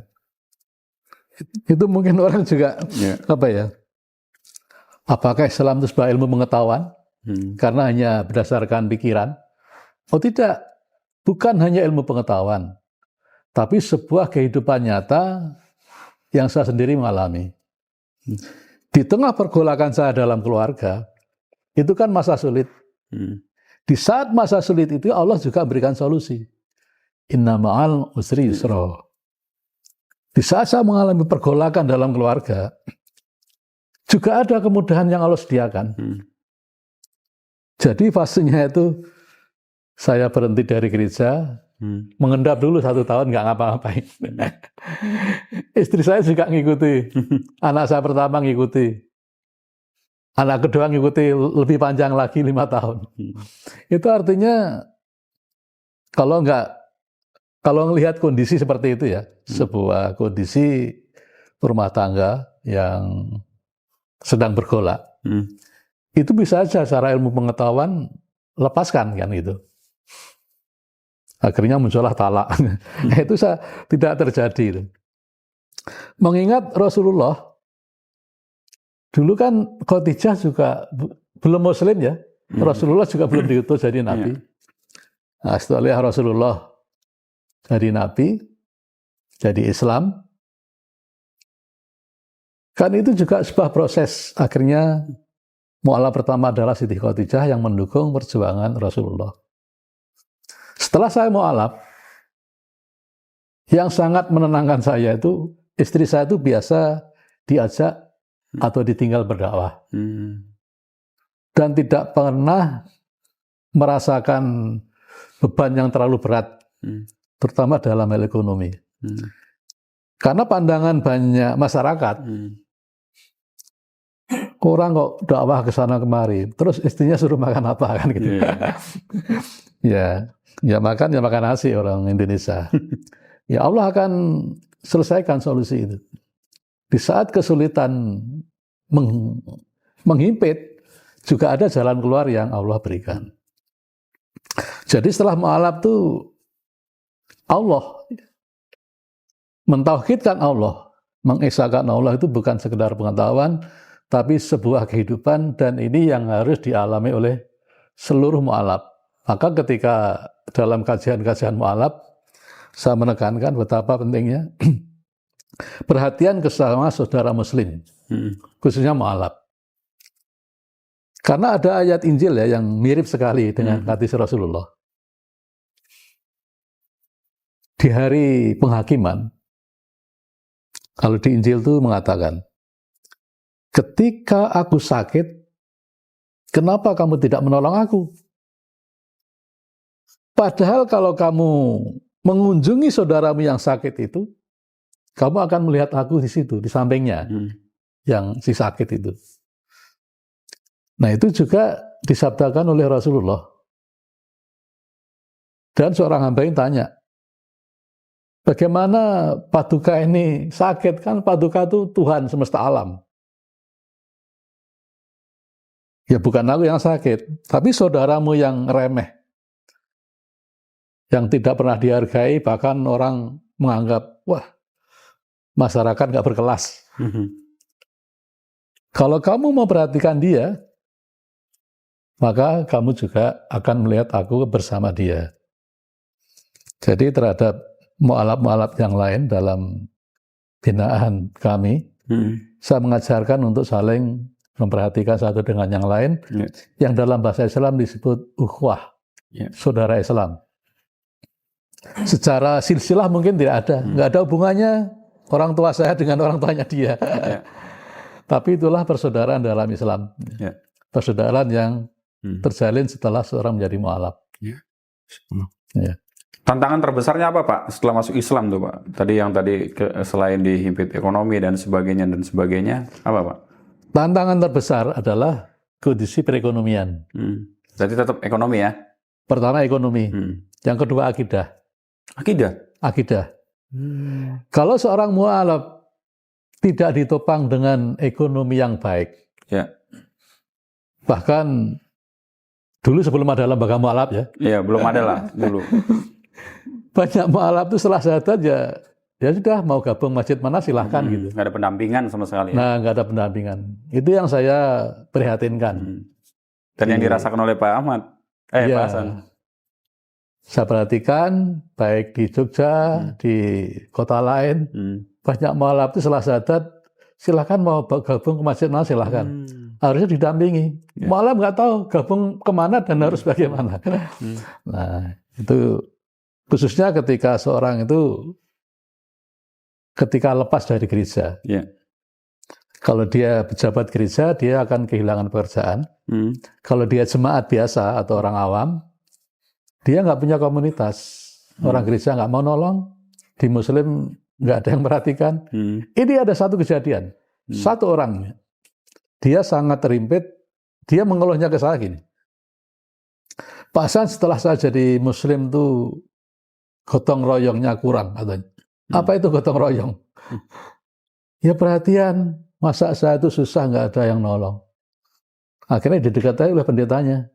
itu mungkin orang juga apa ya? Apakah Islam itu sebuah ilmu pengetahuan? Karena hanya berdasarkan pikiran? Oh tidak, bukan hanya ilmu pengetahuan, tapi sebuah kehidupan nyata yang saya sendiri mengalami. Di tengah pergolakan saya dalam keluarga, itu kan masa sulit. Di saat masa sulit itu Allah juga berikan solusi. Inna ma'al usri yusra. Di saat saya mengalami pergolakan dalam keluarga, juga ada kemudahan yang Allah sediakan. Jadi fasenya itu saya berhenti dari gereja, mengendap dulu 1 tahun nggak ngapa-ngapain. Istri saya juga ngikuti, anak saya pertama ngikuti, anak kedua ngikuti lebih panjang lagi 5 tahun. Itu artinya kalau melihat kondisi seperti itu ya, sebuah kondisi rumah tangga yang sedang bergolak, itu bisa saja secara ilmu pengetahuan lepaskan kan gitu. Akhirnya muncullah talak. Itu tidak terjadi. Mengingat Rasulullah dulu kan Khadijah juga belum Muslim ya. Rasulullah juga belum diutus jadi nabi. Nah, setelah Rasulullah jadi nabi, jadi Islam, kan itu juga sebuah proses. Akhirnya mu'alaf pertama adalah Siti Khadijah yang mendukung perjuangan Rasulullah. Setelah saya mu'alaf, yang sangat menenangkan saya itu, istri saya itu biasa diajak atau ditinggal berdakwah. Dan tidak pernah merasakan beban yang terlalu berat, terutama dalam hal ekonomi. Karena pandangan banyak masyarakat, orang kok dakwah ke sana kemari, terus istrinya suruh makan apa kan gitu. ya makan nasi orang Indonesia. Ya Allah akan selesaikan solusi itu. Di saat kesulitan menghimpit, juga ada jalan keluar yang Allah berikan. Jadi setelah mu'alaf itu Allah mentauhidkan Allah, mengesahkan Allah itu bukan sekedar pengetahuan, tapi sebuah kehidupan, dan ini yang harus dialami oleh seluruh mu'alaf. Maka ketika dalam kajian-kajian mu'alaf, saya menekankan betapa pentingnya perhatian ke sesama saudara muslim, khususnya mu'alaf. Karena ada ayat Injil ya yang mirip sekali dengan hadis Rasulullah. Di hari penghakiman, kalau di Injil itu mengatakan, ketika aku sakit, kenapa kamu tidak menolong aku? Padahal kalau kamu mengunjungi saudaramu yang sakit itu, kamu akan melihat aku di situ, di sampingnya, yang si sakit itu. Nah itu juga disabdakan oleh Rasulullah. Dan seorang hamba yang tanya, bagaimana Paduka ini sakit? Kan Paduka itu Tuhan semesta alam. Ya bukan aku yang sakit, tapi saudaramu yang remeh, yang tidak pernah dihargai, bahkan orang menganggap, wah, masyarakat nggak berkelas. Kalau kamu mau perhatikan dia, maka kamu juga akan melihat aku bersama dia. Jadi terhadap mu'alaf-mu'alaf yang lain dalam binaan kami, saya mengajarkan untuk saling memperhatikan satu dengan yang lain, yang dalam bahasa Islam disebut ukhuwah, saudara Islam. Secara silsilah mungkin tidak ada, nggak ada hubungannya orang tua saya dengan orang tuanya dia. Tapi itulah persaudaraan dalam Islam, persaudaraan yang terjalin setelah seorang menjadi mu'alaf. Tantangan terbesarnya apa Pak setelah masuk Islam tuh Pak? Selain dihimpit ekonomi dan sebagainya, apa Pak? Tantangan terbesar adalah kondisi perekonomian. Berarti tetap ekonomi ya? Pertama ekonomi, yang kedua akidah. Akidah? Kalau seorang mu'alaf tidak ditopang dengan ekonomi yang baik, Ya. bahkan dulu sebelum ada lembaga mu'alaf ya, Iya, belum ada lah dulu. banyak mu'alaf itu setelah syahadat ya sudah mau gabung masjid mana silahkan gitu. Nggak ada pendampingan sama sekali. Ya? Nah, nggak ada pendampingan. Itu yang saya prihatinkan. Dan yang dirasakan oleh Pak Ahmad, Pak Hasan. Saya perhatikan baik di Jogja, di kota lain, banyak mu'alaf itu setelah syahadat silahkan mau gabung ke masjid mana silahkan. Harusnya didampingi. Mu'alaf nggak tahu gabung kemana dan harus bagaimana. Nah, itu khususnya ketika seorang itu ketika lepas dari gereja. Kalau dia pejabat gereja, dia akan kehilangan pekerjaan. Kalau dia jemaat biasa atau orang awam, dia nggak punya komunitas. Orang gereja nggak mau nolong, di Muslim nggak ada yang perhatikan. Ini ada satu kejadian, satu orang, dia sangat terimpit, dia mengeluhnya ke saya gini, Pak Hasan setelah saya jadi Muslim tuh gotong royongnya kurang katanya. Apa itu gotong royong? Ya perhatian, masa saya itu susah nggak ada yang nolong. Akhirnya didekatai oleh pendetanya.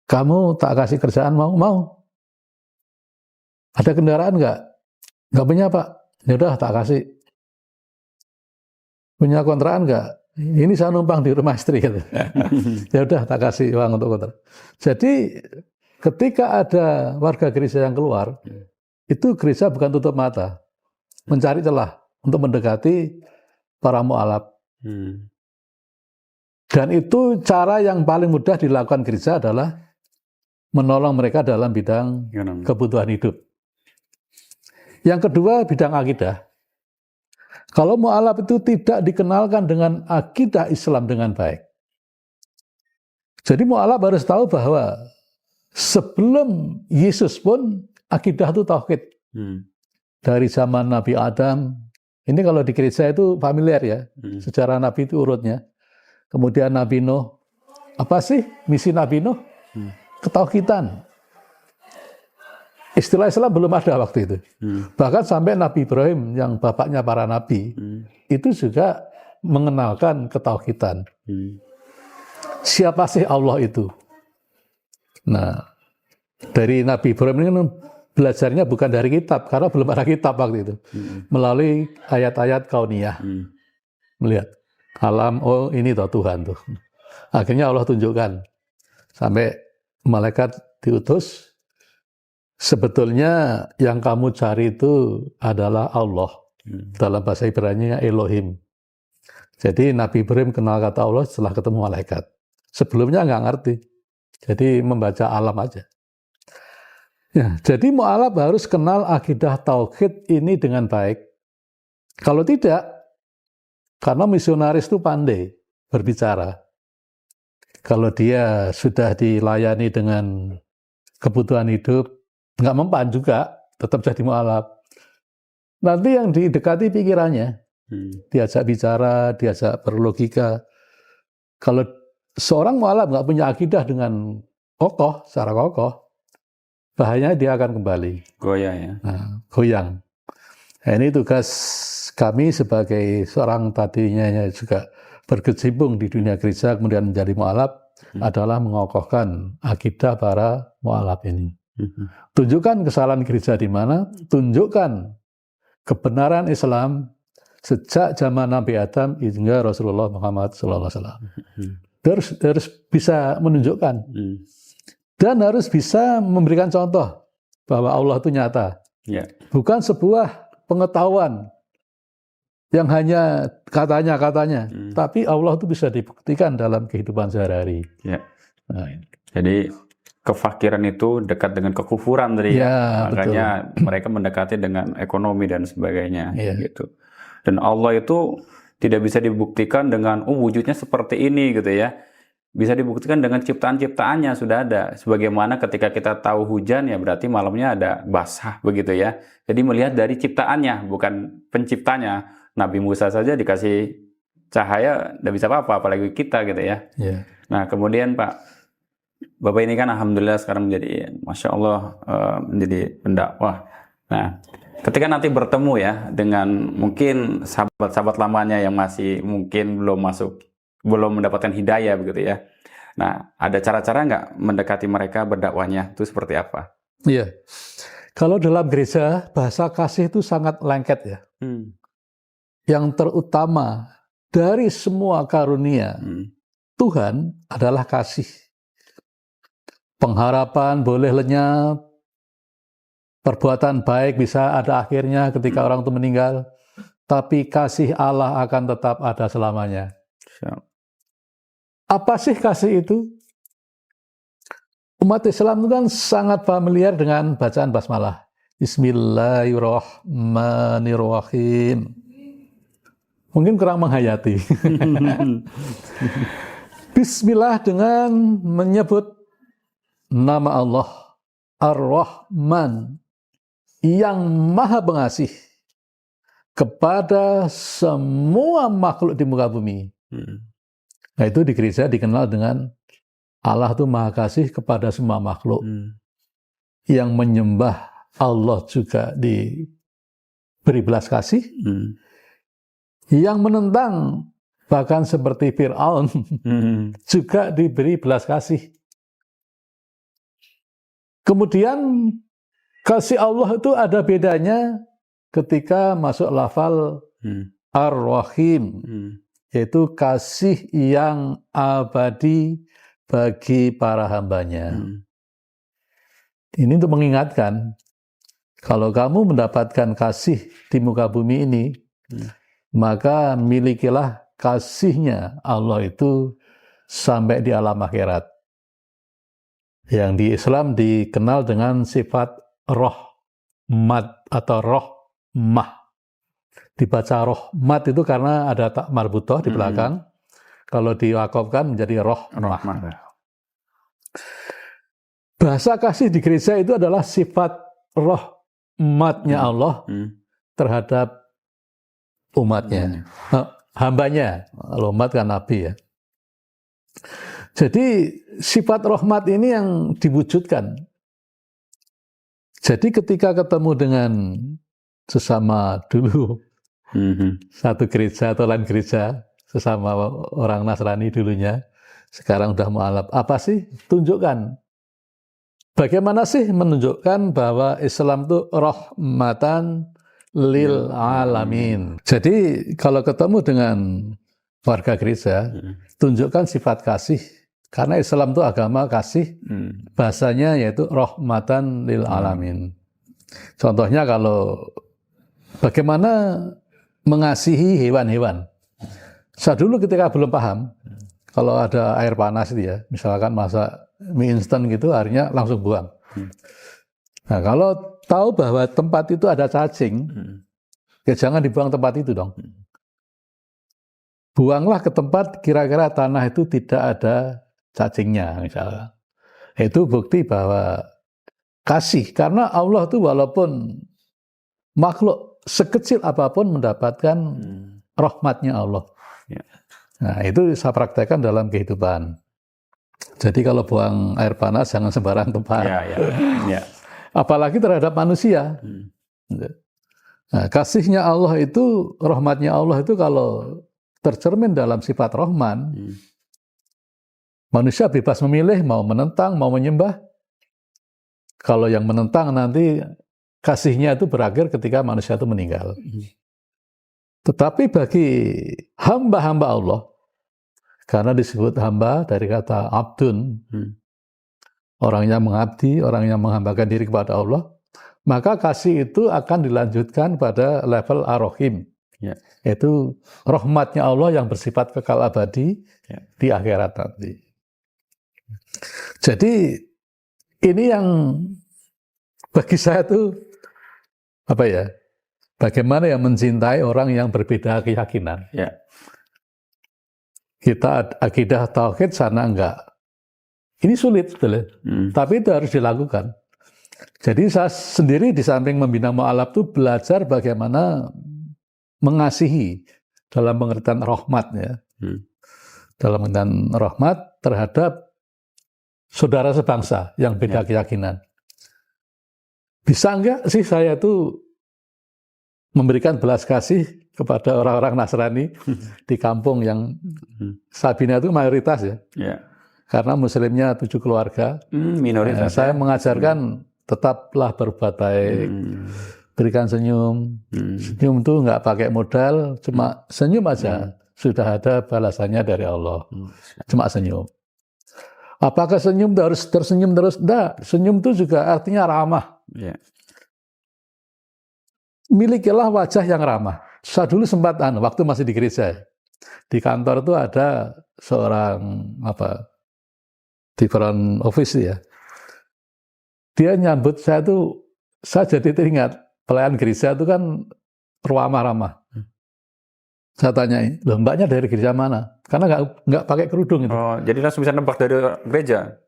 Kamu tak kasih kerjaan mau? Mau. Ada kendaraan nggak? Nggak punya Pak. Ya udah tak kasih. Punya kontrakan nggak? Ini saya numpang di rumah istri gitu. Ya udah tak kasih uang untuk kontrak. Jadi ketika ada warga gereja yang keluar, itu gereja bukan tutup mata, mencari celah untuk mendekati para mu'alaf. Dan itu cara yang paling mudah dilakukan gereja adalah menolong mereka dalam bidang kebutuhan hidup. Yang kedua, bidang akidah. Kalau mu'alaf itu tidak dikenalkan dengan akidah Islam dengan baik. Jadi mu'alaf harus tahu bahwa sebelum Yesus pun akidah itu tauhid. Dari zaman Nabi Adam, ini kalau di gereja itu familiar ya, sejarah Nabi itu urutnya. Kemudian Nabi Nuh, apa sih misi Nabi Nuh? Ketauhidan. Istilah Islam belum ada waktu itu. Bahkan sampai Nabi Ibrahim yang bapaknya para nabi, itu juga mengenalkan ketauhidan. Siapa sih Allah itu? Nah, dari Nabi Ibrahim ini belajarnya bukan dari kitab, karena belum ada kitab waktu itu. Melalui ayat-ayat kauniyah. Melihat, alam, oh ini toh Tuhan tuh. Akhirnya Allah tunjukkan. Sampai malaikat diutus, sebetulnya yang kamu cari itu adalah Allah. Dalam bahasa Ibrani Elohim. Jadi Nabi Ibrahim kenal kata Allah setelah ketemu malaikat. Sebelumnya nggak ngerti. Jadi membaca alam aja. Ya, jadi mu'alaf harus kenal akidah tauhid ini dengan baik. Kalau tidak, karena misionaris itu pandai berbicara. Kalau dia sudah dilayani dengan kebutuhan hidup, nggak mempan juga, tetap jadi mu'alaf. Nanti yang didekati pikirannya, diajak bicara, diajak berlogika. Kalau seorang mu'alaf nggak punya akidah dengan kokoh, secara kokoh, bahayanya dia akan kembali. Goyang ya? Nah, goyang. Nah, ini tugas kami sebagai seorang tadinya juga berkecimpung di dunia gereja, kemudian menjadi mu'alaf, adalah mengokohkan akidah para mu'alaf ini. Tunjukkan kesalahan gereja di mana, tunjukkan kebenaran Islam sejak zaman Nabi Adam hingga Rasulullah Muhammad SAW. Harus bisa menunjukkan dan harus bisa memberikan contoh bahwa Allah itu nyata, bukan sebuah pengetahuan yang hanya katanya, tapi Allah itu bisa dibuktikan dalam kehidupan sehari-hari. Nah, jadi kefakiran itu dekat dengan kekufuran tadi ya. Makanya betul. Mereka mendekati dengan ekonomi dan sebagainya gitu. Dan Allah itu tidak bisa dibuktikan dengan wujudnya seperti ini gitu ya. bisa dibuktikan dengan ciptaan-ciptaannya sudah ada. Sebagaimana ketika kita tahu hujan ya berarti malamnya ada basah begitu ya. Jadi melihat dari ciptaannya bukan penciptanya. Nabi Musa saja dikasih cahaya tidak bisa apa-apa apalagi kita gitu ya. Ya. Nah kemudian Pak, Bapak ini kan alhamdulillah sekarang menjadi Masya Allah menjadi pendakwah. Nah ketika nanti bertemu ya dengan mungkin sahabat-sahabat lamanya yang masih mungkin belum mendapatkan hidayah begitu ya. Nah, ada cara-cara nggak mendekati mereka berdakwahnya itu seperti apa? Iya. Kalau dalam gereja, bahasa kasih itu sangat lengket ya. Yang terutama dari semua karunia Tuhan adalah kasih. Pengharapan boleh lenyap, perbuatan baik bisa ada akhirnya ketika orang itu meninggal, tapi kasih Allah akan tetap ada selamanya. Apa sih kasih itu? Umat Islam itu kan sangat familiar dengan bacaan basmalah. Bismillahirrahmanirrahim. Mungkin kurang menghayati. Bismillah dengan menyebut nama Allah Ar-Rahman yang Maha Pengasih kepada semua makhluk di muka bumi. Nah itu di gereja dikenal dengan Allah itu Maha Kasih kepada semua makhluk. Yang menyembah Allah juga diberi belas kasih. Yang menentang bahkan seperti Fir'aun juga diberi belas kasih. Kemudian kasih Allah itu ada bedanya ketika masuk lafal Ar-Rahim. Yaitu kasih yang abadi bagi para hambanya. Ini untuk mengingatkan, kalau kamu mendapatkan kasih di muka bumi ini, maka milikilah kasihnya Allah itu sampai di alam akhirat. Yang di Islam dikenal dengan sifat rahmat atau rahmah. Dibaca rahmat itu karena ada tak marbutoh di belakang. Kalau diwakafkan menjadi rahmah. Bahasa kasih di gereja itu adalah sifat rahmatnya Allah terhadap umatnya, hambanya. Kalau umat kan Nabi ya. Jadi sifat rahmat ini yang diwujudkan. Jadi ketika ketemu dengan sesama dulu, satu gereja atau lain gereja, sesama orang Nasrani dulunya, sekarang udah mualaf. Apa sih? Tunjukkan. Bagaimana sih menunjukkan bahwa Islam itu rahmatan lil alamin. Jadi kalau ketemu dengan warga gereja, tunjukkan sifat kasih. Karena Islam itu agama kasih, bahasanya yaitu rahmatan lil alamin. Contohnya kalau bagaimana mengasihi hewan-hewan. Saya dulu ketika belum paham, kalau ada air panas itu ya, misalkan masak mie instan gitu, akhirnya langsung buang. Nah kalau tahu bahwa tempat itu ada cacing, ya jangan dibuang tempat itu dong. Buanglah ke tempat kira-kira tanah itu tidak ada cacingnya misalnya. Itu bukti bahwa kasih, karena Allah itu walaupun makhluk sekecil apapun mendapatkan rahmatnya Allah. Nah itu saya praktekkan dalam kehidupan. Jadi kalau buang air panas jangan sembarang tempat. Apalagi terhadap manusia. Nah, kasihnya Allah itu, rahmatnya Allah itu kalau tercermin dalam sifat Rahman, manusia bebas memilih mau menentang, mau menyembah. Kalau yang menentang nanti kasihnya itu berakhir ketika manusia itu meninggal. Tetapi bagi hamba-hamba Allah, karena disebut hamba dari kata abdun, orang yang mengabdi, orang yang menghambakan diri kepada Allah, maka kasih itu akan dilanjutkan pada level ar-Rahim, yaitu rahmatnya Allah yang bersifat kekal abadi di akhirat nanti. Jadi ini yang bagi saya tuh apa ya? Bagaimana yang mencintai orang yang berbeda keyakinan. kita akidah tauhid, sana enggak. Ini sulit sebetulnya, tapi itu harus dilakukan. Jadi saya sendiri di samping membina mu'alaf itu belajar bagaimana mengasihi dalam pengertian rahmat ya. Dalam pengertian rahmat terhadap saudara sebangsa yang beda keyakinan. Bisa enggak sih saya itu memberikan belas kasih kepada orang-orang Nasrani di kampung yang Sabina itu mayoritas ya. Karena muslimnya 7 keluarga. Minoritas. Saya mengajarkan tetaplah berbuat baik. Berikan senyum. Senyum itu nggak pakai modal, cuma senyum aja. Sudah ada balasannya dari Allah. Cuma senyum. Apakah senyum itu harus tersenyum terus? Enggak. Senyum itu juga artinya ramah. Milikilah wajah yang ramah. Saya dulu sempat waktu masih di gereja. Di kantor itu ada seorang di front office ya. Dia nyambut saya tuh, saya jadi teringat pelayan gereja itu kan ramah-ramah. Saya tanyai, loh mbaknya dari gereja mana? Karena nggak pakai kerudung itu. Oh, jadi langsung bisa nebak dari gereja?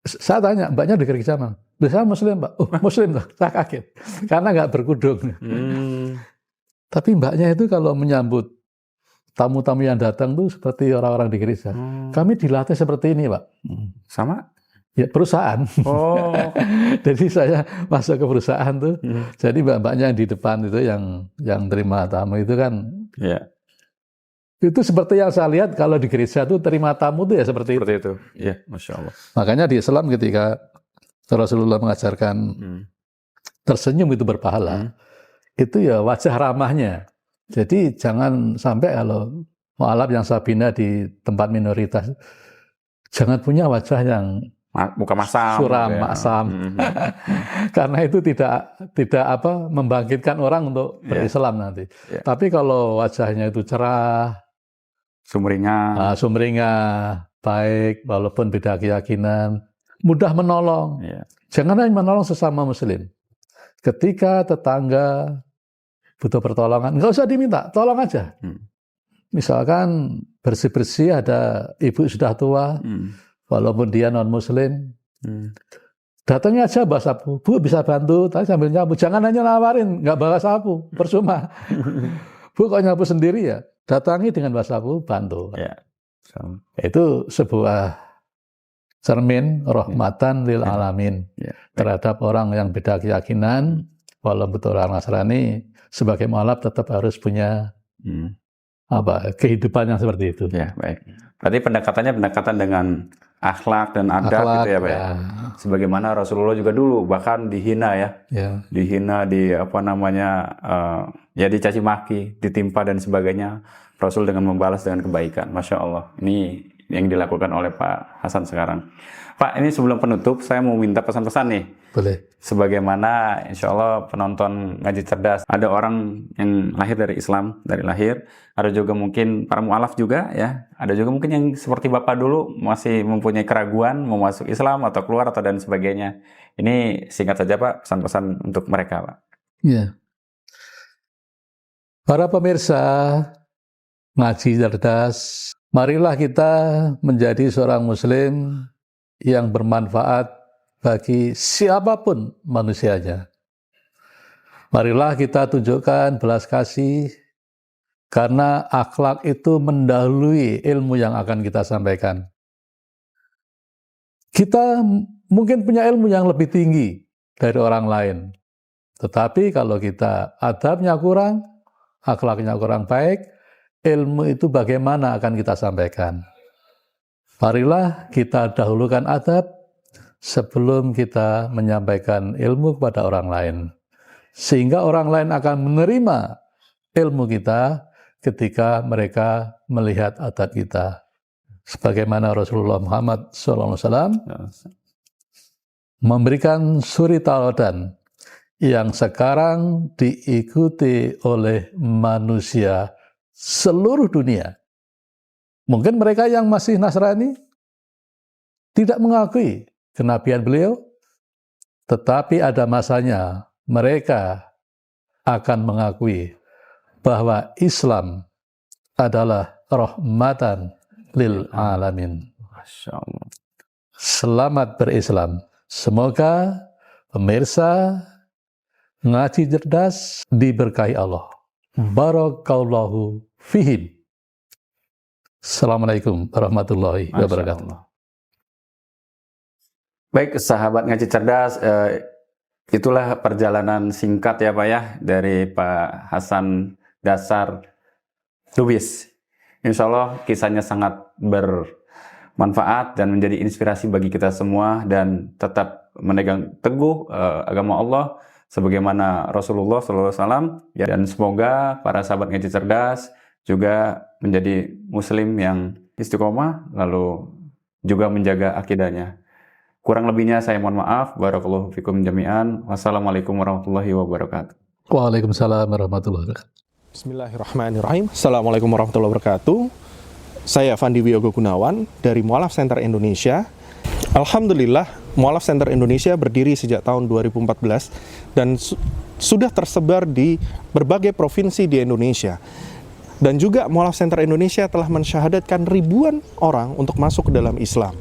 Saya tanya, mbaknya dari gereja mana? Loh, saya muslim mbak. Oh muslim tuh, saya kaget. Karena nggak berkudung. Tapi mbaknya itu kalau menyambut tamu-tamu yang datang tuh seperti orang-orang di gereja. Kami dilatih seperti ini pak. Sama? Ya perusahaan. Oh. Jadi saya masuk ke perusahaan tuh. Jadi mbak-mbaknya yang di depan itu yang terima tamu itu kan. Itu seperti yang saya lihat kalau di gereja tuh terima tamu tuh ya seperti itu. Iya, Masya Allah. Makanya di Islam ketika Rasulullah mengajarkan tersenyum itu berpahala, itu ya wajah ramahnya. Jadi jangan sampai kalau mu'alaf yang saya bina di tempat minoritas, jangan punya wajah yang muka masam, suram, masam. Karena itu tidak membangkitkan orang untuk berislam nanti. Tapi kalau wajahnya itu cerah, sumringah, baik, walaupun beda keyakinan, mudah menolong. Jangan hanya menolong sesama muslim. Ketika tetangga butuh pertolongan, nggak usah diminta, tolong aja. Misalkan bersih-bersih, ada ibu sudah tua, walaupun dia non-muslim, datangnya aja bawa sapu. Bu bisa bantu, tapi sambil nyapu. Jangan hanya nawarin, nggak bawa sapu, percuma. Bu kok nyapu sendiri ya? Datangi dengan bawa sapu, bantu. Itu sebuah cermin rahmatan lil alamin terhadap orang yang beda keyakinan, walaupun orang Nasrani, sebagai mu'alaf tetap harus punya kehidupan yang seperti itu. Ya, baik. Berarti pendekatannya pendekatan dengan akhlak dan adab gitu ya, Pak. Sebagaimana Rasulullah juga dulu bahkan dihina ya. Dihina, dicaci maki, ditimpa dan sebagainya. Rasul dengan membalas dengan kebaikan. Masya Allah. Ini yang dilakukan oleh Pak Hasan sekarang. Pak, ini sebelum penutup saya mau minta pesan-pesan nih. Boleh. Sebagaimana insya Allah penonton ngaji cerdas, ada orang yang lahir dari Islam, dari lahir, ada juga mungkin para mu'alaf juga ya, ada juga mungkin yang seperti Bapak dulu masih mempunyai keraguan mau masuk Islam atau keluar atau dan sebagainya. Ini singkat saja Pak, pesan-pesan untuk mereka Pak. Iya. Para pemirsa ngaji cerdas, marilah kita menjadi seorang muslim yang bermanfaat bagi siapapun manusianya. Marilah kita tunjukkan belas kasih, karena akhlak itu mendahului ilmu yang akan kita sampaikan. Kita mungkin punya ilmu yang lebih tinggi dari orang lain, tetapi kalau kita adabnya kurang, akhlaknya kurang baik, ilmu itu bagaimana akan kita sampaikan. Marilah kita dahulukan adab sebelum kita menyampaikan ilmu kepada orang lain. Sehingga orang lain akan menerima ilmu kita ketika mereka melihat adab kita. Sebagaimana Rasulullah Muhammad SAW memberikan suri tauladan yang sekarang diikuti oleh manusia seluruh dunia. Mungkin mereka yang masih Nasrani tidak mengakui kenabian beliau, tetapi ada masanya mereka akan mengakui bahwa Islam adalah rahmatan lil alamin. Masya Allah. Selamat berislam. Semoga pemirsa Ngaji Cerdas diberkahi Allah. Barakallahu fihim. Assalamualaikum warahmatullahi Masya wabarakatuh. Allah. Baik, sahabat Ngaji Cerdas, itulah perjalanan singkat ya Pak ya, dari Pak Hasan Dasar Lubis. Insya Allah kisahnya sangat bermanfaat dan menjadi inspirasi bagi kita semua, dan tetap memegang teguh agama Allah sebagaimana Rasulullah SAW. Dan semoga para sahabat Ngaji Cerdas juga menjadi muslim yang istiqomah, lalu juga menjaga akidahnya. Kurang lebihnya saya mohon maaf. Barakallahu fikum jami'an. Wassalamualaikum warahmatullahi wabarakatuh. Waalaikumsalam warahmatullahi wabarakatuh. Bismillahirrahmanirrahim. Assalamualaikum warahmatullahi wabarakatuh. Saya Fandi Wiyogo Gunawan dari Mualaf Center Indonesia. Alhamdulillah, Mualaf Center Indonesia berdiri sejak tahun 2014 dan sudah tersebar di berbagai provinsi di Indonesia. Dan juga Mualaf Center Indonesia telah mensyahadatkan ribuan orang untuk masuk ke dalam Islam.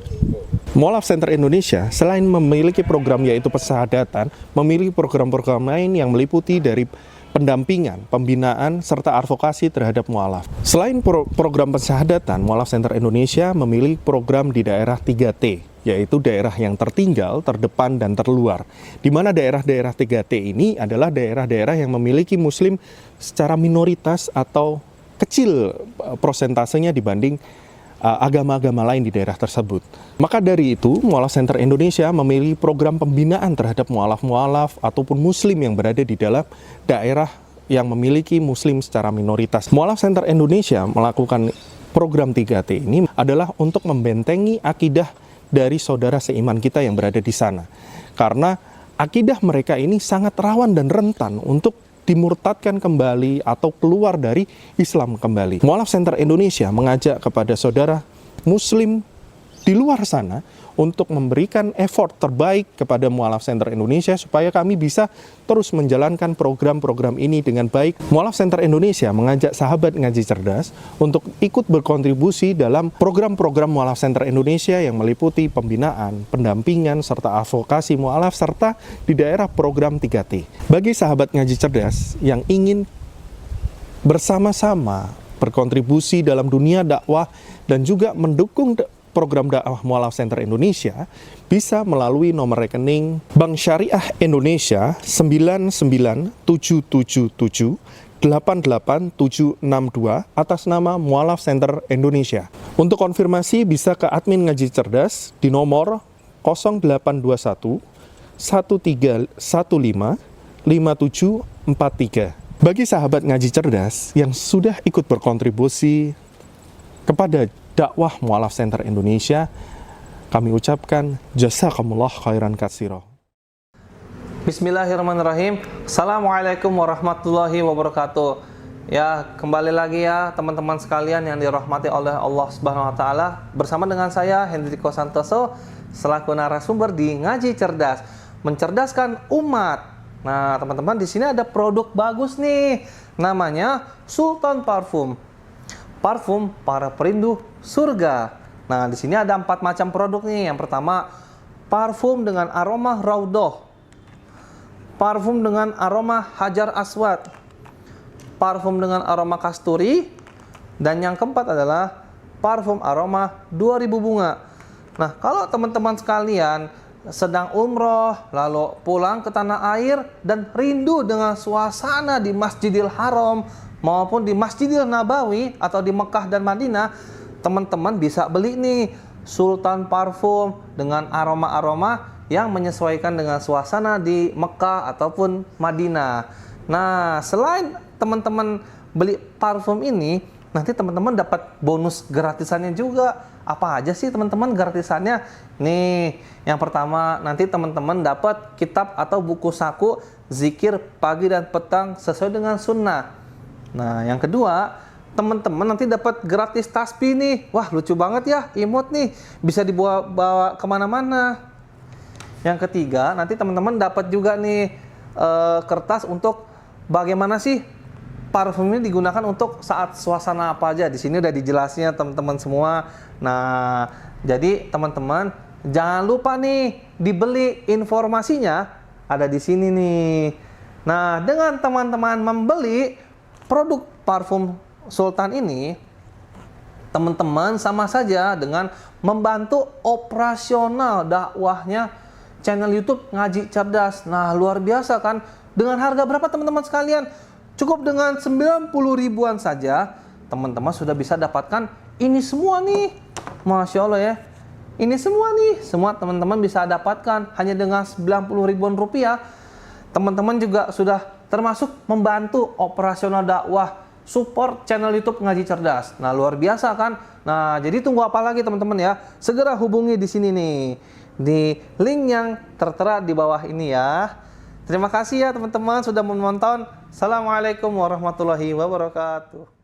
Mualaf Center Indonesia selain memiliki program yaitu pensyahadatan, memiliki program-program lain yang meliputi dari pendampingan, pembinaan, serta advokasi terhadap mualaf. Selain program pensyahadatan, Mualaf Center Indonesia memiliki program di daerah 3T, yaitu daerah yang tertinggal, terdepan, dan terluar. Di mana daerah-daerah 3T ini adalah daerah-daerah yang memiliki muslim secara minoritas atau kecil prosentasenya dibanding agama-agama lain di daerah tersebut. Maka dari itu, Mualaf Center Indonesia memiliki program pembinaan terhadap mualaf-mualaf ataupun muslim yang berada di dalam daerah yang memiliki muslim secara minoritas. Mualaf Center Indonesia melakukan program 3T ini adalah untuk membentengi akidah dari saudara seiman kita yang berada di sana. Karena akidah mereka ini sangat rawan dan rentan untuk dimurtadkan kembali atau keluar dari Islam kembali. Mualaf Center Indonesia mengajak kepada saudara muslim di luar sana untuk memberikan effort terbaik kepada Mualaf Center Indonesia supaya kami bisa terus menjalankan program-program ini dengan baik. Mualaf Center Indonesia mengajak sahabat Ngaji Cerdas untuk ikut berkontribusi dalam program-program Mualaf Center Indonesia yang meliputi pembinaan, pendampingan, serta advokasi mualaf, serta di daerah program 3T. Bagi sahabat Ngaji Cerdas yang ingin bersama-sama berkontribusi dalam dunia dakwah dan juga mendukung program dakwah Mualaf Center Indonesia, bisa melalui nomor rekening Bank Syariah Indonesia 99777887762 atas nama Mualaf Center Indonesia. Untuk konfirmasi bisa ke admin Ngaji Cerdas di nomor 0821 1315 5743. Bagi sahabat Ngaji Cerdas yang sudah ikut berkontribusi kepada dakwah Mualaf Center Indonesia, kami ucapkan jazakumullah khairan katsira. Bismillahirrahmanirrahim. Assalamualaikum warahmatullahi wabarakatuh. Ya, kembali lagi ya teman-teman sekalian yang dirahmati oleh Allah Subhanahu wa taala, bersama dengan saya Hendriko Santoso selaku narasumber di Ngaji Cerdas, mencerdaskan umat. Nah, teman-teman, di sini ada produk bagus nih. Namanya Sultan Parfum. Parfum para perindu surga. Nah, di sini ada 4 macam produk nih. Yang pertama, parfum dengan aroma Raudhah. Parfum dengan aroma Hajar Aswad. Parfum dengan aroma kasturi. Dan yang keempat adalah parfum aroma 2000 bunga. Nah, kalau teman-teman sekalian sedang umroh, lalu pulang ke tanah air dan rindu dengan suasana di Masjidil Haram maupun di Masjidil Nabawi atau di Mekah dan Madinah, teman-teman bisa beli nih Sultan Parfum dengan aroma-aroma yang menyesuaikan dengan suasana di Mekah ataupun Madinah. Nah, selain teman-teman beli parfum ini, nanti teman-teman dapat bonus gratisannya juga. Apa aja sih teman-teman gratisannya? Nih, yang pertama nanti teman-teman dapat kitab atau buku saku zikir pagi dan petang sesuai dengan sunnah. Nah, yang kedua, teman-teman nanti dapat gratis tasbih nih. Wah, lucu banget ya, imut nih. Bisa dibawa kemana-mana. Yang ketiga, nanti teman-teman dapat juga nih kertas untuk bagaimana sih parfum ini digunakan untuk saat suasana apa aja. Di sini udah dijelasnya teman-teman semua. Nah, jadi teman-teman jangan lupa nih dibeli, informasinya ada di sini nih. Nah, dengan teman-teman membeli produk parfum Sultan ini, teman-teman sama saja dengan membantu operasional dakwahnya channel YouTube Ngaji Cerdas. Nah, luar biasa kan? Dengan harga berapa teman-teman sekalian? Cukup dengan 90 ribuan saja, teman-teman sudah bisa dapatkan ini semua nih. Masya Allah ya. Ini semua nih, semua teman-teman bisa dapatkan hanya dengan 90 ribuan rupiah. Teman-teman juga sudah termasuk membantu operasional dakwah, support channel YouTube Ngaji Cerdas. Nah, luar biasa kan? Nah, jadi tunggu apa lagi teman-teman ya? Segera hubungi di sini nih, di link yang tertera di bawah ini ya. Terima kasih ya teman-teman sudah menonton. Assalamualaikum warahmatullahi wabarakatuh.